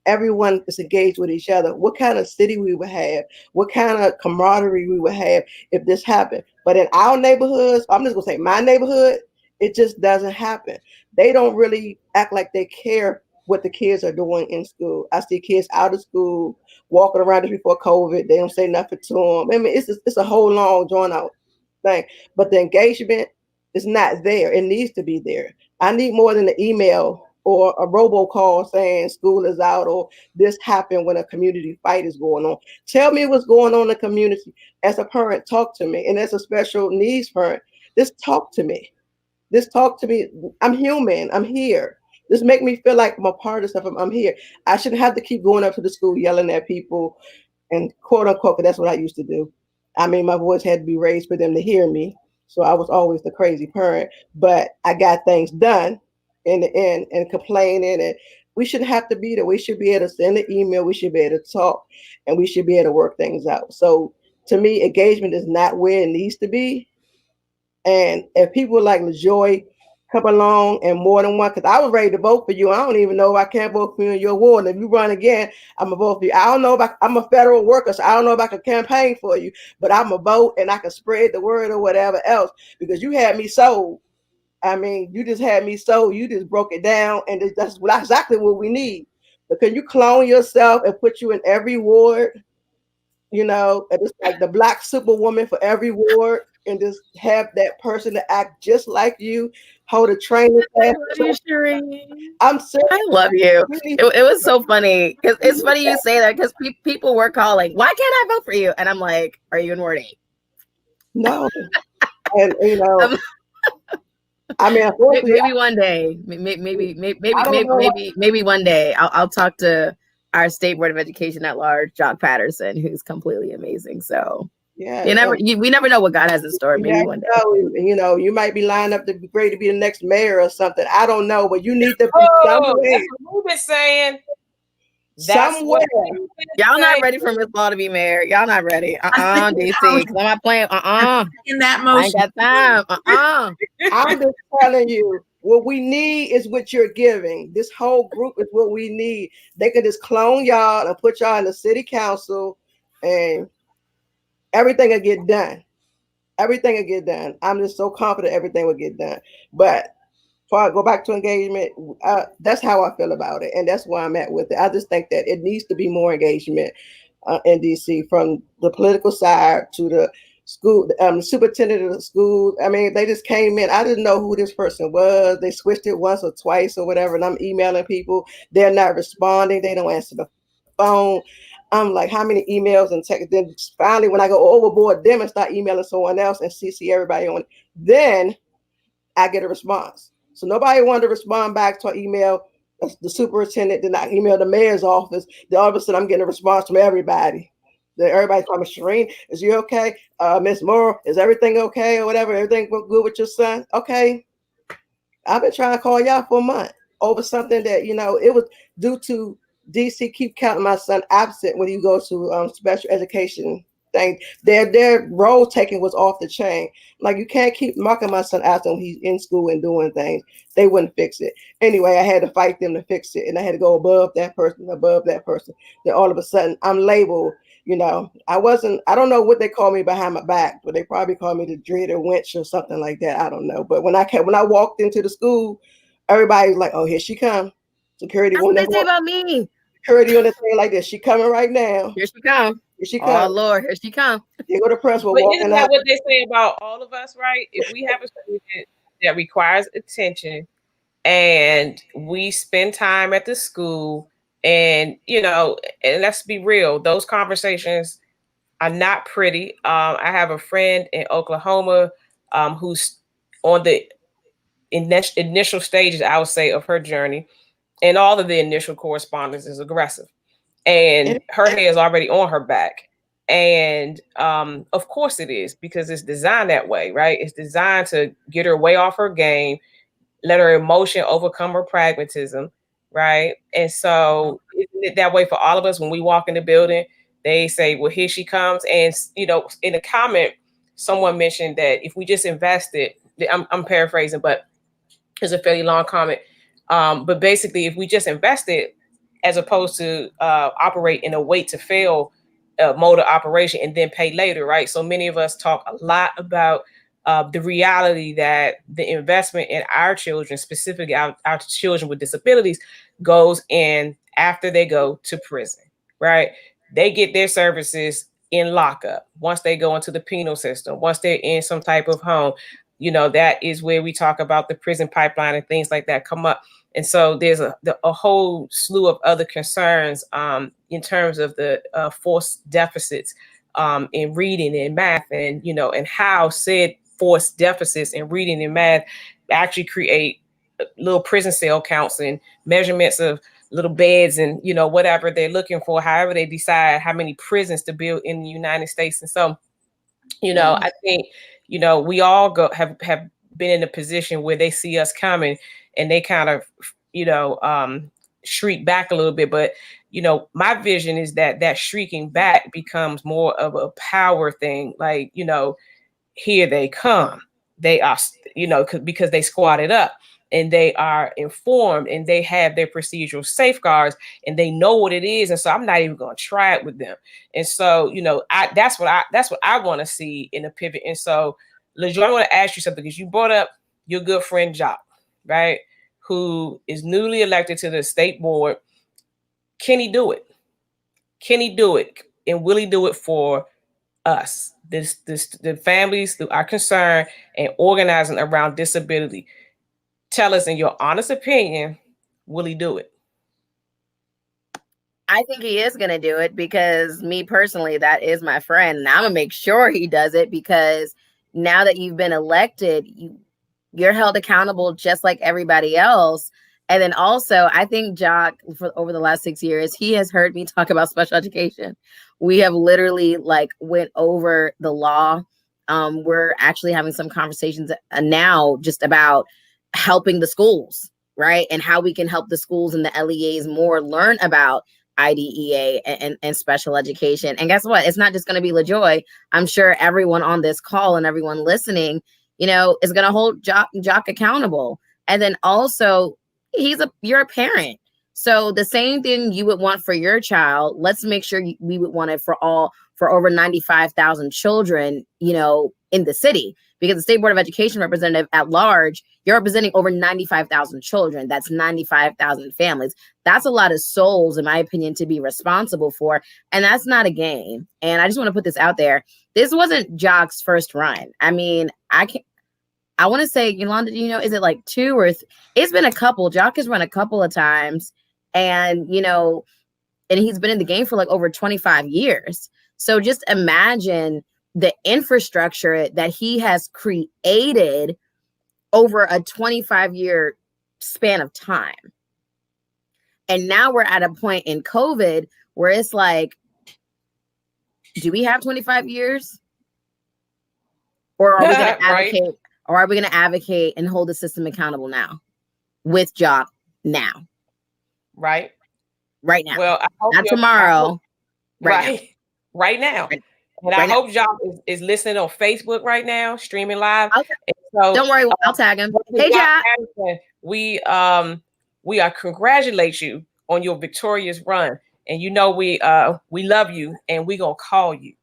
everyone is engaged with each other. What kind of city we would have, what kind of camaraderie we would have if this happened. But in our neighborhoods, I'm just gonna say my neighborhood, it just doesn't happen. They don't really act like they care what the kids are doing in school. I see kids out of school walking around just before COVID. They don't say nothing to them. I mean, it's a whole long drawn out thing. But the engagement is not there. It needs to be there. I need more than an email or a robocall saying school is out or this happened when a community fight is going on. Tell me what's going on in the community. As a parent, talk to me. And as a special needs parent, just talk to me. Just talk to me. I'm human. I'm here. Just make me feel like I'm a part of stuff. I'm here. I shouldn't have to keep going up to the school yelling at people and quote unquote, 'cause that's what I used to do. I mean, my voice had to be raised for them to hear me. So I was always the crazy parent, but I got things done in the end and complaining. And we shouldn't have to be there. We should be able to send an email. We should be able to talk and we should be able to work things out. So to me, engagement is not where it needs to be. And if people like LaJoy come along and more than one, because I was ready to vote for you. I don't even know if I can't vote for you in your ward. And if you run again, I'm going to vote for you. I don't know if I'm a federal worker, so I don't know if I can campaign for you, but I'm going to vote and I can spread the word or whatever else because you had me sold. I mean, you just had me sold. You just broke it down, and that's exactly what we need. But can you clone yourself and put you in every ward? you know, and it's like the black superwoman for every ward, and just have that person to act just like you, hold a training I class. love you, Sheree. I'm serious. I love you. Really, It was so funny because it's funny you say that because people were calling, why can't I vote for you? And I'm like, are you in Ward 8? no, and you know, Um, I mean, unfortunately, maybe one day, I don't know. maybe one day I'll talk to our state board of education at large, Jock Patterson, who's completely amazing. So Yeah, we never know what God has in store. you Maybe never one day. know. You know, you might be lined up to be great to be the next mayor or something. I don't know, but you need to be Oh, somewhere. that's what we've been saying. That's Somewhere. what we've been Y'all not saying. ready for Miss Law to be mayor. Y'all not ready. DC. I'm Cause I'm not playing. in that I ain't motion. got time. I'm just telling you, what we need is what you're giving. This whole group is what we need. They could just clone y'all and put y'all in the city council, and everything will get done. Everything will get done. I'm just so confident everything will get done. But before I go back to engagement, that's how I feel about it, and that's where I'm at with it. I just think that it needs to be more engagement in DC, from the political side to the school, superintendent of the school. I mean, they just came in. I didn't know who this person was. They switched it once or twice or whatever, and I'm emailing people. They're not responding. They don't answer the phone. I'm like, how many emails and text? Then finally, when I go overboard them and start emailing someone else and CC everybody on, then I get a response. So nobody wanted to respond back to an email. The superintendent did not email the mayor's office. Then all of a sudden, I'm getting a response from everybody. Then everybody's calling Shireen, is you okay? Miss Moore, is everything okay or whatever? Everything good with your son? Okay. I've been trying to call y'all for a month over something that, you know, it was due to DC keep counting my son absent when he goes to special education thing. Their role taking was off the chain. Like, you can't keep marking my son absent when he's in school and doing things. They wouldn't fix it. Anyway, I had to fight them to fix it, and I had to go above that person, above that person. Then all of a sudden I'm labeled. You know, I don't know what they call me behind my back, but they probably call me the dreader wench or something like that. I don't know. But when I walked into the school, everybody's like, oh, here she comes. Security That's on what the they say about me. security on the thing like this. She coming right now. Here she come. Here she Oh comes. Lord, here she come. Here go the principal But isn't walking that out. what they say about all of us, right? If we have a student that requires attention and we spend time at the school, and and let's be real, those conversations are not pretty. I have a friend in Oklahoma who's on the initial stages, I would say, of her journey, and all of the initial correspondence is aggressive, and her hair is already on her back. And of course it is, because it's designed that way, right? It's designed to get her way off her game, let her emotion overcome her pragmatism, right? And so isn't it that way for all of us? When we walk in the building, they say, well, here she comes. And in a comment, someone mentioned that if we just invested, I'm paraphrasing, but it's a fairly long comment. But basically, if we just invested, as opposed to operate in a wait to fail mode of operation and then pay later, right? So many of us talk a lot about the reality that the investment in our children, specifically our children with disabilities, goes in after they go to prison, right? They get their services in lockup. Once they go into the penal system, once they're in some type of home, that is where we talk about the prison pipeline and things like that come up. And so there's a whole slew of other concerns in terms of the forced deficits in reading and math, and and how said forced deficits in reading and math actually create little prison cell counts and measurements of little beds and whatever they're looking for, however they decide how many prisons to build in the United States. And so I think, we all have been in a position where they see us coming and they kind of, shriek back a little bit. But, my vision is that shrieking back becomes more of a power thing. Like, here they come. They are, because they squatted up and they are informed and they have their procedural safeguards and they know what it is. And so I'm not even going to try it with them. And so, that's what I want to see in a pivot. And so, LaJoy, I want to ask you something, because you brought up your good friend Jock, right? Who is newly elected to the state board. Can he do it? Can he do it? and will he do it for us, the families who are concerned and organizing around disability? Tell us, in your honest opinion, will he do it? I think he is going to do it because me personally, that is my friend. And I'm going to make sure he does it because now that you've been elected, you're held accountable just like everybody else. And then also, I think Jock, for over the last 6 years, he has heard me talk about special education. We have literally like went over the law. We're actually having some conversations now just about helping the schools, right? And how we can help the schools and the LEAs more learn about IDEA and special education. And guess what? It's not just going to be LaJoy. I'm sure everyone on this call and everyone listening, is going to hold Jock accountable. And then also, you're a parent. So the same thing you would want for your child, let's make sure we would want it for over 95,000 children, in the city. Because the State Board of Education representative at large, you're representing over 95,000 children. That's 95,000 families. That's a lot of souls, in my opinion, to be responsible for. And that's not a game. And I just want to put this out there. This wasn't Jock's first run. I mean, I want to say, Yolanda, is it like two or it's been a couple. Jock has run a couple of times. And, and he's been in the game for like over 25 years. So just imagine the infrastructure that he has created over a 25-year span of time. And now we're at a point in COVID where it's like, do we have 25 years? Or are we going to advocate, right? Or are we going to advocate and hold the system accountable now with Jock now? Right. Right now. Well, not tomorrow. Right now. And I hope Jock is listening on Facebook right now, streaming live. Okay. So, don't worry, I'll tag him. Hey, Jock. We congratulate you on your victorious run, and we love you, and we gonna call you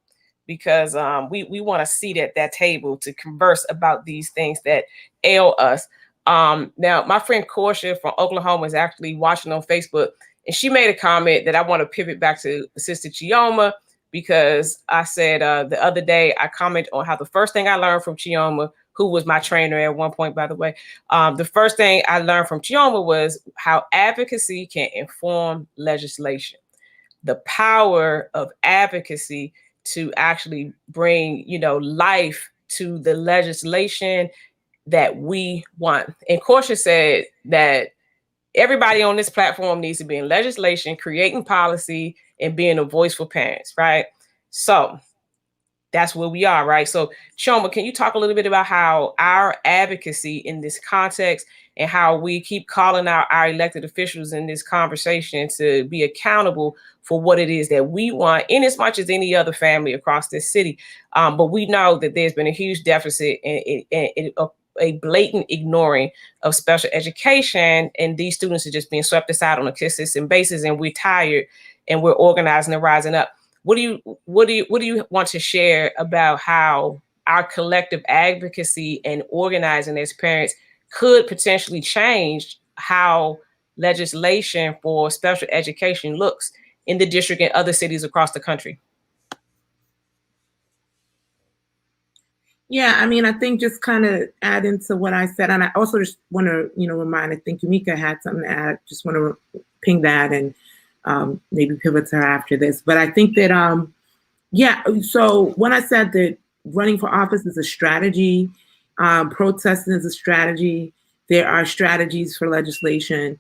because we want to sit at that table to converse about these things that ail us. Now, my friend Portia from Oklahoma is actually watching on Facebook, and she made a comment that I want to pivot back to Sister Chioma. Because I said the other day, I commented on how the first thing I learned from Chioma, who was my trainer at one point, by the way, the first thing I learned from Chioma was how advocacy can inform legislation. The power of advocacy to actually bring, life to the legislation that we want. And Portia said that everybody on this platform needs to be in legislation, creating policy, and being a voice for parents, right? So that's where we are, right? So Chioma, can you talk a little bit about how our advocacy in this context and how we keep calling out our elected officials in this conversation to be accountable for what it is that we want, in as much as any other family across this city. But we know that there's been a huge deficit and a blatant ignoring of special education, and these students are just being swept aside on a consistent basis, and we're tired and we're organizing and rising up. What do you want to share about how our collective advocacy and organizing as parents could potentially change how legislation for special education looks in the district and other cities across the country? Yeah, I mean, I think just kind of add into what I said, and I also just want to, remind, I think Yumika had something to add, just want to ping that and maybe pivot to her after this. But I think that, so when I said that running for office is a strategy, protesting is a strategy, there are strategies for legislation,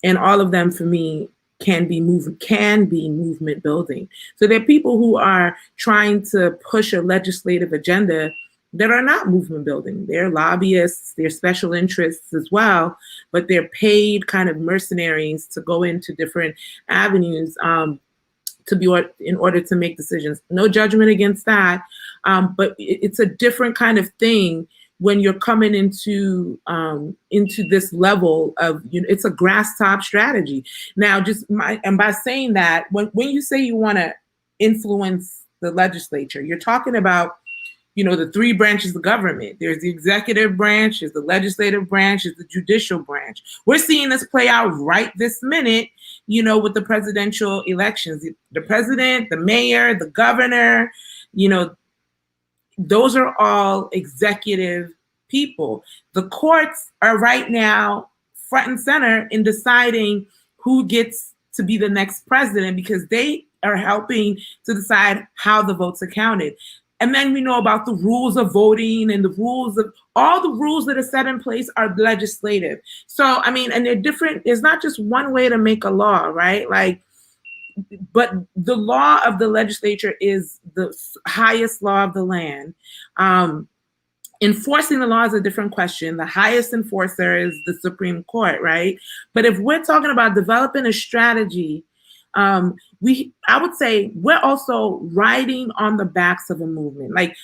and all of them for me can be movement building. So there are people who are trying to push a legislative agenda that are not movement building. They're lobbyists, they're special interests as well, but they're paid kind of mercenaries to go into different avenues in order to make decisions. No judgment against that, but it's a different kind of thing when you're coming into this level of, it's a grass top strategy. Now, and by saying that, when you say you want to influence the legislature, you're talking about the three branches of government. There's the executive branch, there's the legislative branch, there's the judicial branch. We're seeing this play out right this minute, with the presidential elections. The president, the mayor, the governor, those are all executive people. The courts are right now front and center in deciding who gets to be the next president, because they are helping to decide how the votes are counted. And then we know about the rules of voting and the rules of all the rules that are set in place are legislative. So, and they're different. There's not just one way to make a law, right? But the law of the legislature is the highest law of the land. Enforcing the law is a different question. The highest enforcer is the Supreme Court, right? But if we're talking about developing a strategy, I would say we're also riding on the backs of a movement. Like,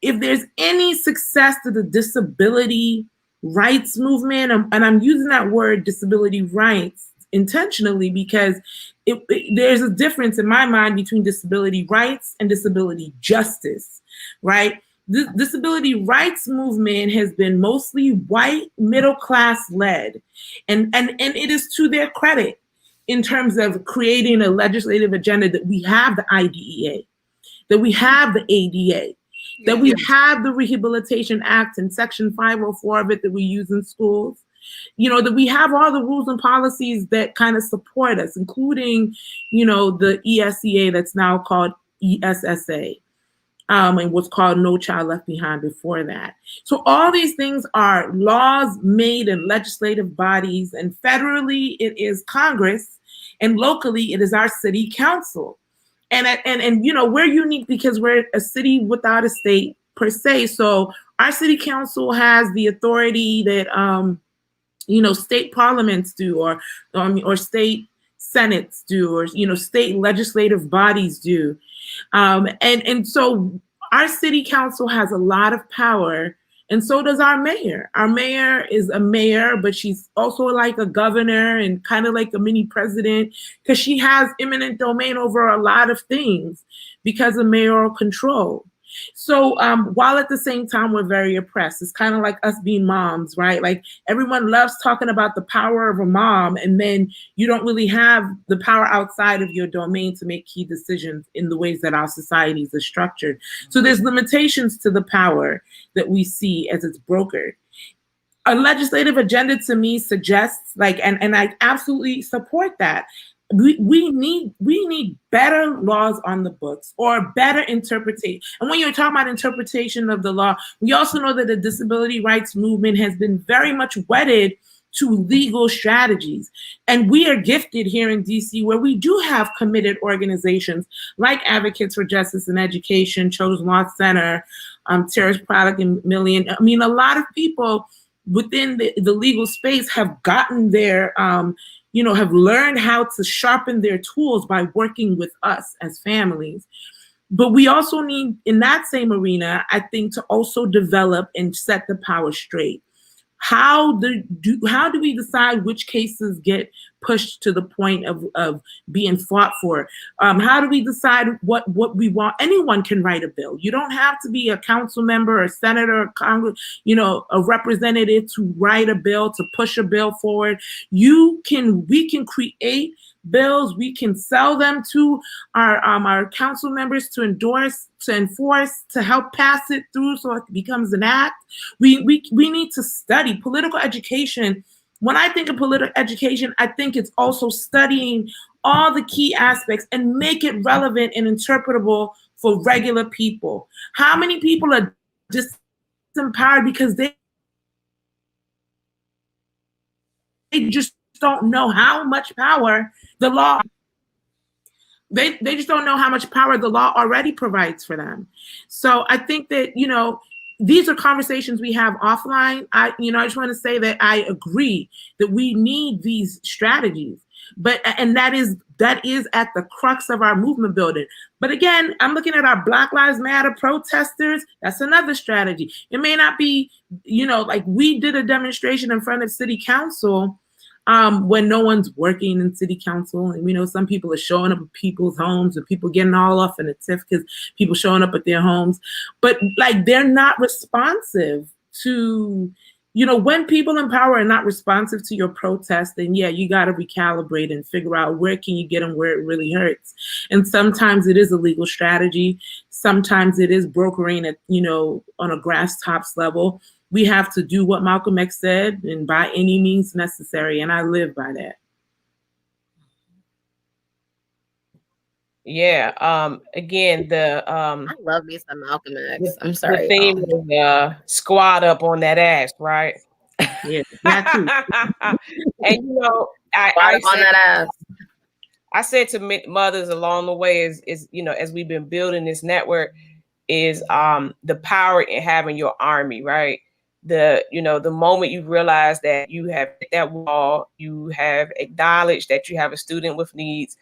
if there's any success to the disability rights movement, and I'm using that word disability rights intentionally because there's a difference in my mind between disability rights and disability justice, right? The disability rights movement has been mostly white, middle class led, and it is to their credit in terms of creating a legislative agenda that we have the IDEA, that we have the ADA, that we have the Rehabilitation Act and Section 504 of it that we use in schools, that we have all the rules and policies that kind of support us, including, the ESEA that's now called ESSA. And what's called No Child Left Behind before that. So all these things are laws made in legislative bodies, and federally it is Congress, and locally it is our city council. And we're unique because we're a city without a state per se. So our city council has the authority that state parliaments do, or state senates do, or state legislative bodies do. And so our city council has a lot of power, and so does our mayor. Our mayor is a mayor, but she's also like a governor and kind of like a mini president, because she has eminent domain over a lot of things because of mayoral control. So while at the same time we're very oppressed, it's kind of like us being moms, right? Like, everyone loves talking about the power of a mom, and then you don't really have the power outside of your domain to make key decisions in the ways that our societies are structured. So there's limitations to the power that we see as it's brokered. A legislative agenda to me suggests, and I absolutely support that. We need better laws on the books, or better interpretation. And when you're talking about interpretation of the law, we also know that the disability rights movement has been very much wedded to legal strategies. And we are gifted here in DC, where we do have committed organizations like Advocates for Justice and Education, Children's Law Center, Terrorist Product and Million. A lot of people within the legal space have gotten their have learned how to sharpen their tools by working with us as families. But we also need, in that same arena, I think, to also develop and set the power straight. How do we decide which cases get pushed to the point of being fought for? How do we decide what we want? Anyone can write a bill. You don't have to be a council member, a senator, a Congress, a representative to write a bill, to push a bill forward. We can create bills. We can sell them to our council members to endorse, to enforce, to help pass it through so it becomes an act. We need to study political education. When I think of political education, I think it's also studying all the key aspects and make it relevant and interpretable for regular people. How many people are disempowered because they just don't know how much power the law, they just don't know how much power the law already provides for them. So I think that, these are conversations we have offline. I just want to say that I agree that we need these strategies, and that is at the crux of our movement building. But again, I'm looking at our Black Lives Matter protesters. That's another strategy. It may not be, like we did a demonstration in front of City Council when no one's working in city council. And we know some people are showing up at people's homes and people getting all off in a tiff because people showing up at their homes. But like they're not responsive to, when people in power are not responsive to your protest, then yeah, you got to recalibrate and figure out where can you get them where it really hurts. And sometimes it is a legal strategy. Sometimes it is brokering at, on a grass tops level. We have to do what Malcolm X said, and by any means necessary. And I live by that. Yeah. Again, I love me some Malcolm X. I'm the sorry, theme y'all. is squat up on that ass, right? Yeah, that too. And On that ass. I said to mothers along the way is as we've been building this network, is the power in having your army, right? The moment you realize that you have hit that wall, you have acknowledged that you have a student with needs,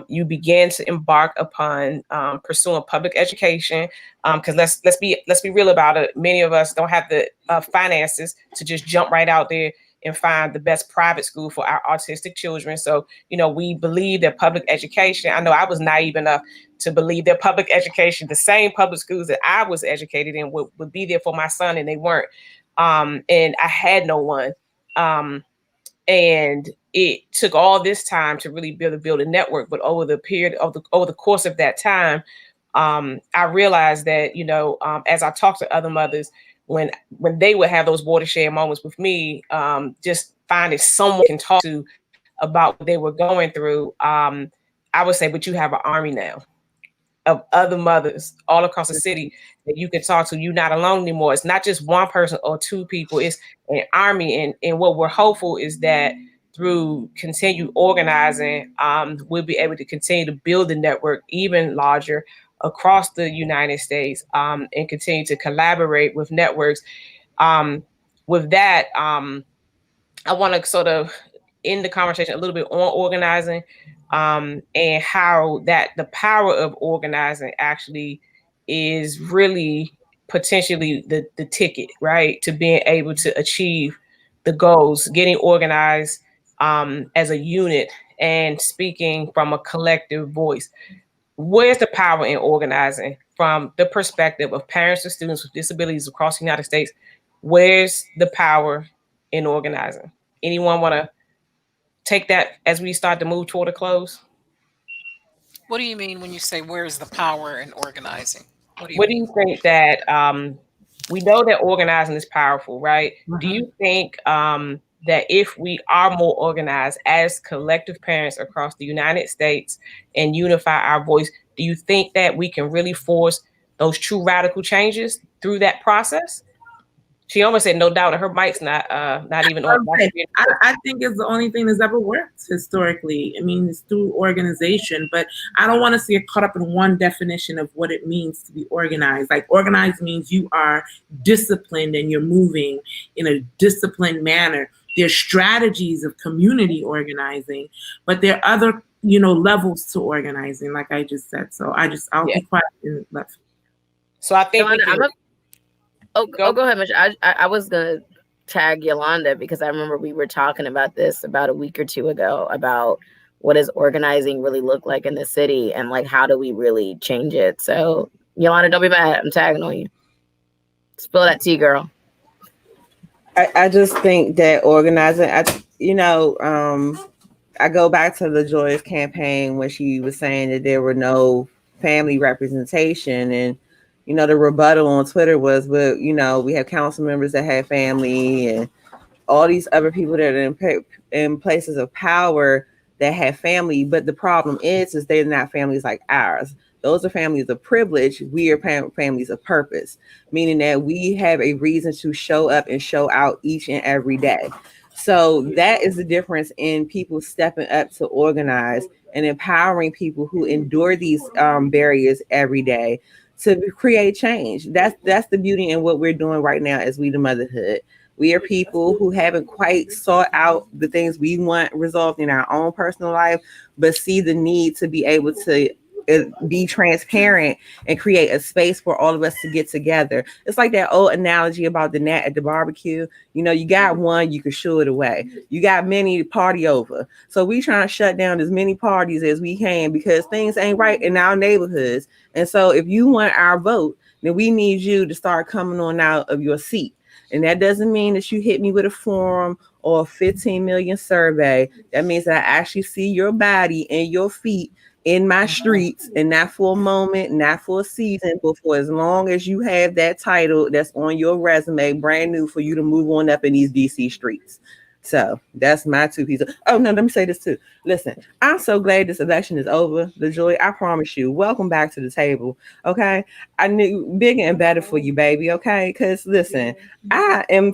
you begin to embark upon pursuing public education. Because let's be real about it. Many of us don't have the finances to just jump right out there and find the best private school for our autistic children. So, we believe that public education, I know I was naive enough to believe that public education, the same public schools that I was educated in would be there for my son, and they weren't. And I had no one. And it took all this time to really build a network. But over the course of that time, I realized that, as I talked to other mothers, when they would have those watershed moments with me, just finding someone can talk to about what they were going through, I would say, but you have an army now of other mothers all across the city that you can talk to. You're not alone anymore. It's not just one person or two people, it's an army. And what we're hopeful is that through continued organizing, we'll be able to continue to build the network even larger across the United States, and continue to collaborate with networks. With that, I want to sort of end the conversation a little bit on organizing, and how that the power of organizing actually is really potentially the ticket, right, to being able to achieve the goals, getting organized as a unit and speaking from a collective voice. Where's the power in organizing from the perspective of parents and students with disabilities across the United States? Where's the power in organizing? Anyone want to take that as we start to move toward a close? What do you mean when you say where is the power in organizing? What do you What do mean? you think that we know that organizing is powerful, right? Do you think that if we are more organized as collective parents across the United States and unify our voice, do you think that we can really force those true radical changes through that process? She almost said no doubt, and her mic's not even on. I think it's the only thing that's ever worked historically. I mean, it's through organization, but I don't want to see it caught up in one definition of what it means to be organized. Like organized means you are disciplined and you're moving in a disciplined manner. There's strategies of community organizing, but there are other, levels to organizing, like I just said. So I'll be quiet and left. So I think go ahead, Mitch. I was gonna tag Yolanda because I remember we were talking about this about a week or two ago about what does organizing really look like in the city and like how do we really change it. So Yolanda, don't be mad. I'm tagging on you. Spill that tea, girl. I just think that organizing, I go back to the Joyous campaign when she was saying that there were no family representation, and the rebuttal on Twitter was, well, we have council members that have family and all these other people that are in places of power that have family. But the problem is they're not families like ours. Those are families of privilege. We are families of purpose, meaning that we have a reason to show up and show out each and every day. So that is the difference in people stepping up to organize and empowering people who endure these barriers every day to create change. That's the beauty in what we're doing right now as We the Motherhood. We are people who haven't quite sought out the things we want resolved in our own personal life, but see the need to be able to be transparent and create a space for all of us to get together. It's like that old analogy about the gnat at the barbecue. You know, you got one, you can shoo it away. You got many to party over. So we trying to shut down as many parties as we can because things ain't right in our neighborhoods. And so if you want our vote, then we need you to start coming on out of your seat. And that doesn't mean that you hit me with a form or a 15 million survey. That means that I actually see your body and your feet in my streets, and not for a moment, not for a season, but for as long as you have that title that's on your resume, brand new, for you to move on up in these DC streets. So that's my two pieces. Oh no, let me say this too. Listen, I'm so glad this election is over. The joy, I promise you. Welcome back to the table. Okay, I knew bigger and better for you, baby. Okay, because listen, I'm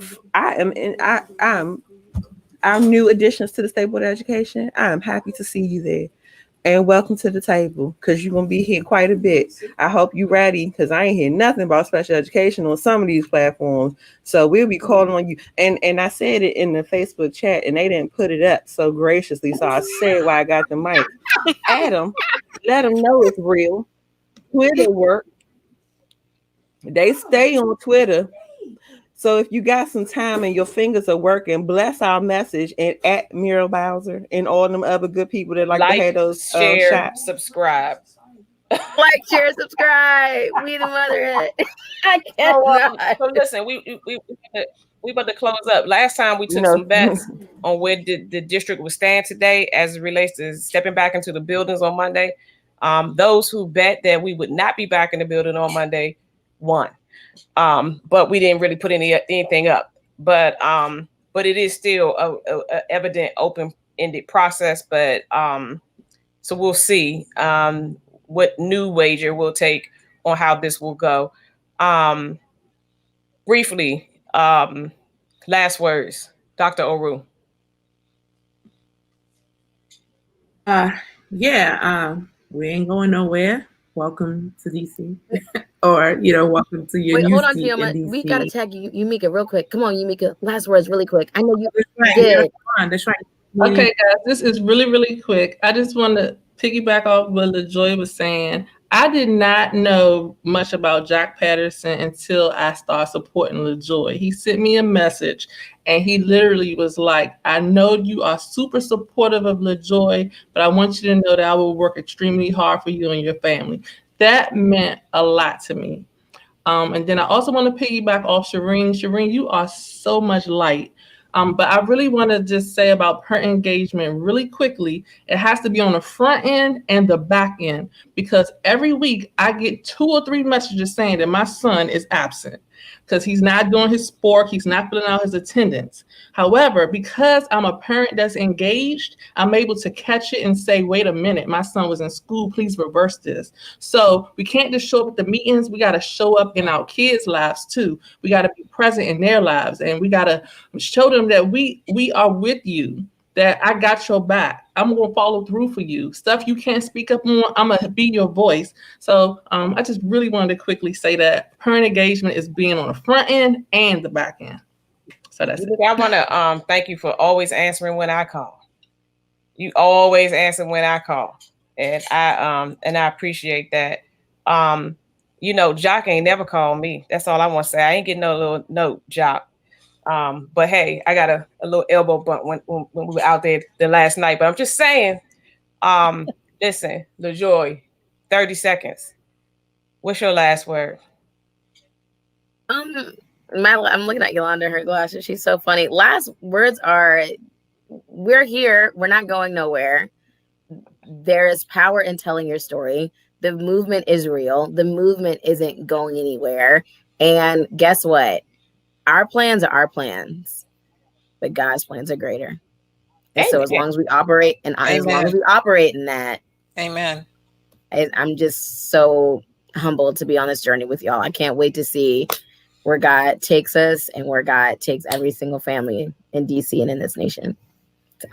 new additions to the state board of education. I am happy to see you there. And welcome to the table, because you're gonna be here quite a bit. I hope you're ready, because I ain't hear nothing about special education on some of these platforms. So we'll be calling on you. And I said it in the Facebook chat, and they didn't put it up so graciously. So I said while I got the mic, Adam, let them know it's real. Twitter work. They stay on Twitter. So if you got some time and your fingers are working, bless our message and at Muriel Bowser and all them other good people that like to have those share, shots. subscribe. Like, share, subscribe. We the Motherhood. I cannot. So listen, we about to close up. Last time we took some bets on where the district would stand today as it relates to stepping back into the buildings on Monday. Those who bet that we would not be back in the building on Monday won. But we didn't really put anything up. But it is still a evident open-ended process. But so we'll see what new wager we'll take on how this will go. Briefly, last words, Dr. Oru. We ain't going nowhere. Welcome to DC. Or, welcome to your new hold on, seat in Tiama. DC. We got to tag you, Yumika, real quick. Come on, Yumika. Last words, really quick. I know you That's did. That's right. Okay, guys, this is really, really quick. I just want to piggyback off what LaJoy was saying. I did not know much about Jack Patterson until I started supporting LaJoy. He sent me a message and he literally was like, I know you are super supportive of LaJoy, but I want you to know that I will work extremely hard for you and your family. That meant a lot to me. And then I also want to piggyback off Shireen. Shireen, you are so much light. But I really want to just say about parent engagement really quickly. It has to be on the front end and the back end, because every week I get 2 or 3 messages saying that my son is absent because he's not doing his sport, he's not filling out his attendance. However, because I'm a parent that's engaged, I'm able to catch it and say, wait a minute, my son was in school, please reverse this. So we can't just show up at the meetings, we got to show up in our kids' lives too. We got to be present in their lives, and we got to show them that we are with you, that I got your back. I'm going to follow through for you. Stuff you can't speak up on, I'm going to be your voice. So I just really wanted to quickly say that parent engagement is being on the front end and the back end. So that's it. I want to thank you for always answering when I call. You always answer when I call. And I appreciate that. Jock ain't never called me. That's all I want to say. I ain't getting no little note, Jock. But hey, I got a little elbow bump when we were out there the last night. But I'm just saying, listen, LaJoy, 30 seconds. What's your last word? I'm looking at Yolanda, her glasses. She's so funny. Last words are, we're here. We're not going nowhere. There is power in telling your story. The movement is real. The movement isn't going anywhere. And guess what? Our plans are our plans, but God's plans are greater. And so as long as we operate, and as long as we operate in that, amen. I'm just so humbled to be on this journey with y'all. I can't wait to see where God takes us and where God takes every single family in DC and in this nation.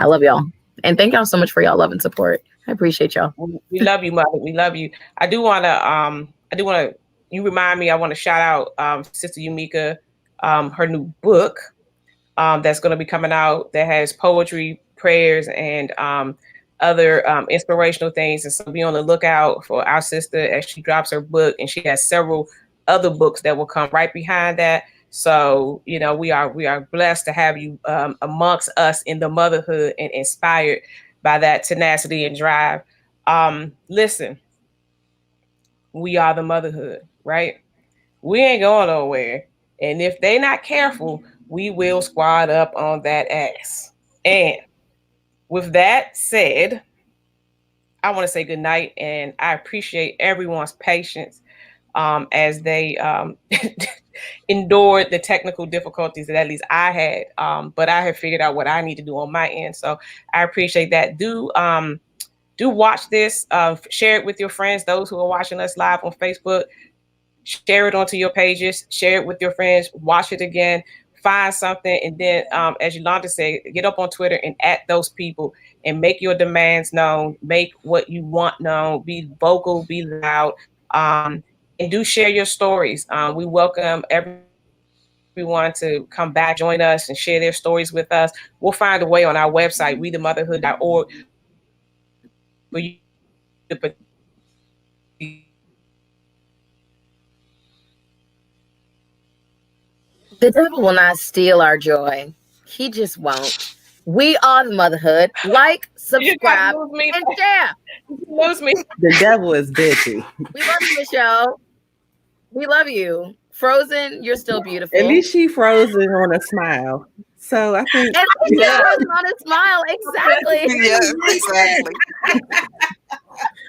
I love y'all. And thank y'all so much for y'all love and support. I appreciate y'all. We love you, Mother. We love you. I do want to, you remind me, I want to shout out Sister Yumika, her new book that's going to be coming out that has poetry, prayers, and other inspirational things. And so be on the lookout for our sister as she drops her book, and she has several other books that will come right behind that. So, you know, we are blessed to have you amongst us in the motherhood and inspired by that tenacity and drive. Listen, we are the motherhood, right? We ain't going nowhere. And if they not careful, we will squad up on that ass. And with that said, I want to say good night, and I appreciate everyone's patience as they endured the technical difficulties that at least I had. But I have figured out what I need to do on my end. So I appreciate that. Do watch this. Share it with your friends, those who are watching us live on Facebook. Share it onto your pages. Share it with your friends. Watch it again. Find something, and then, as Yolanda said, get up on Twitter and at those people and make your demands known. Make what you want known. Be vocal. Be loud. And do share your stories. We welcome everyone to come back, join us, and share their stories with us. We'll find a way on our website, WeTheMotherhood.org, for you to put. The devil will not steal our joy. He just won't. We are the motherhood. Like, subscribe, and share. Lose me. The devil is busy. We love you, Michelle. We love you. Frozen, you're still beautiful. At least she frozen on a smile. So I think. At least she's frozen on a smile. Exactly. Yeah, exactly.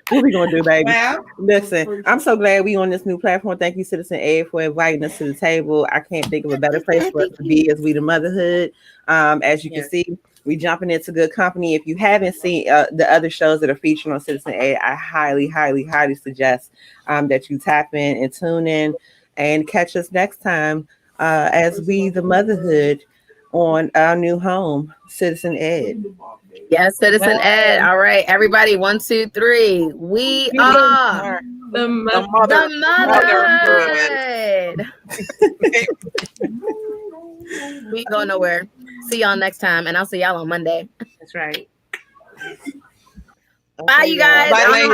What we gonna do, baby? Well, listen, I'm so glad we on this new platform. Thank you, Citizen Ed, for inviting us to the table. I can't think of a better place for us to be as We the Motherhood. As you can see, we jumping into good company. If you haven't seen the other shows that are featured on Citizen Ed, I highly, highly, highly suggest that you tap in and tune in and catch us next time as We the Motherhood on our new home, Citizen Ed. Yes, Citizen Ed. All right, everybody. 1, 2, 3. We are The motherhood. We ain't going nowhere. See y'all next time, and I'll see y'all on Monday. That's right. Bye, you guys. Bye, ladies.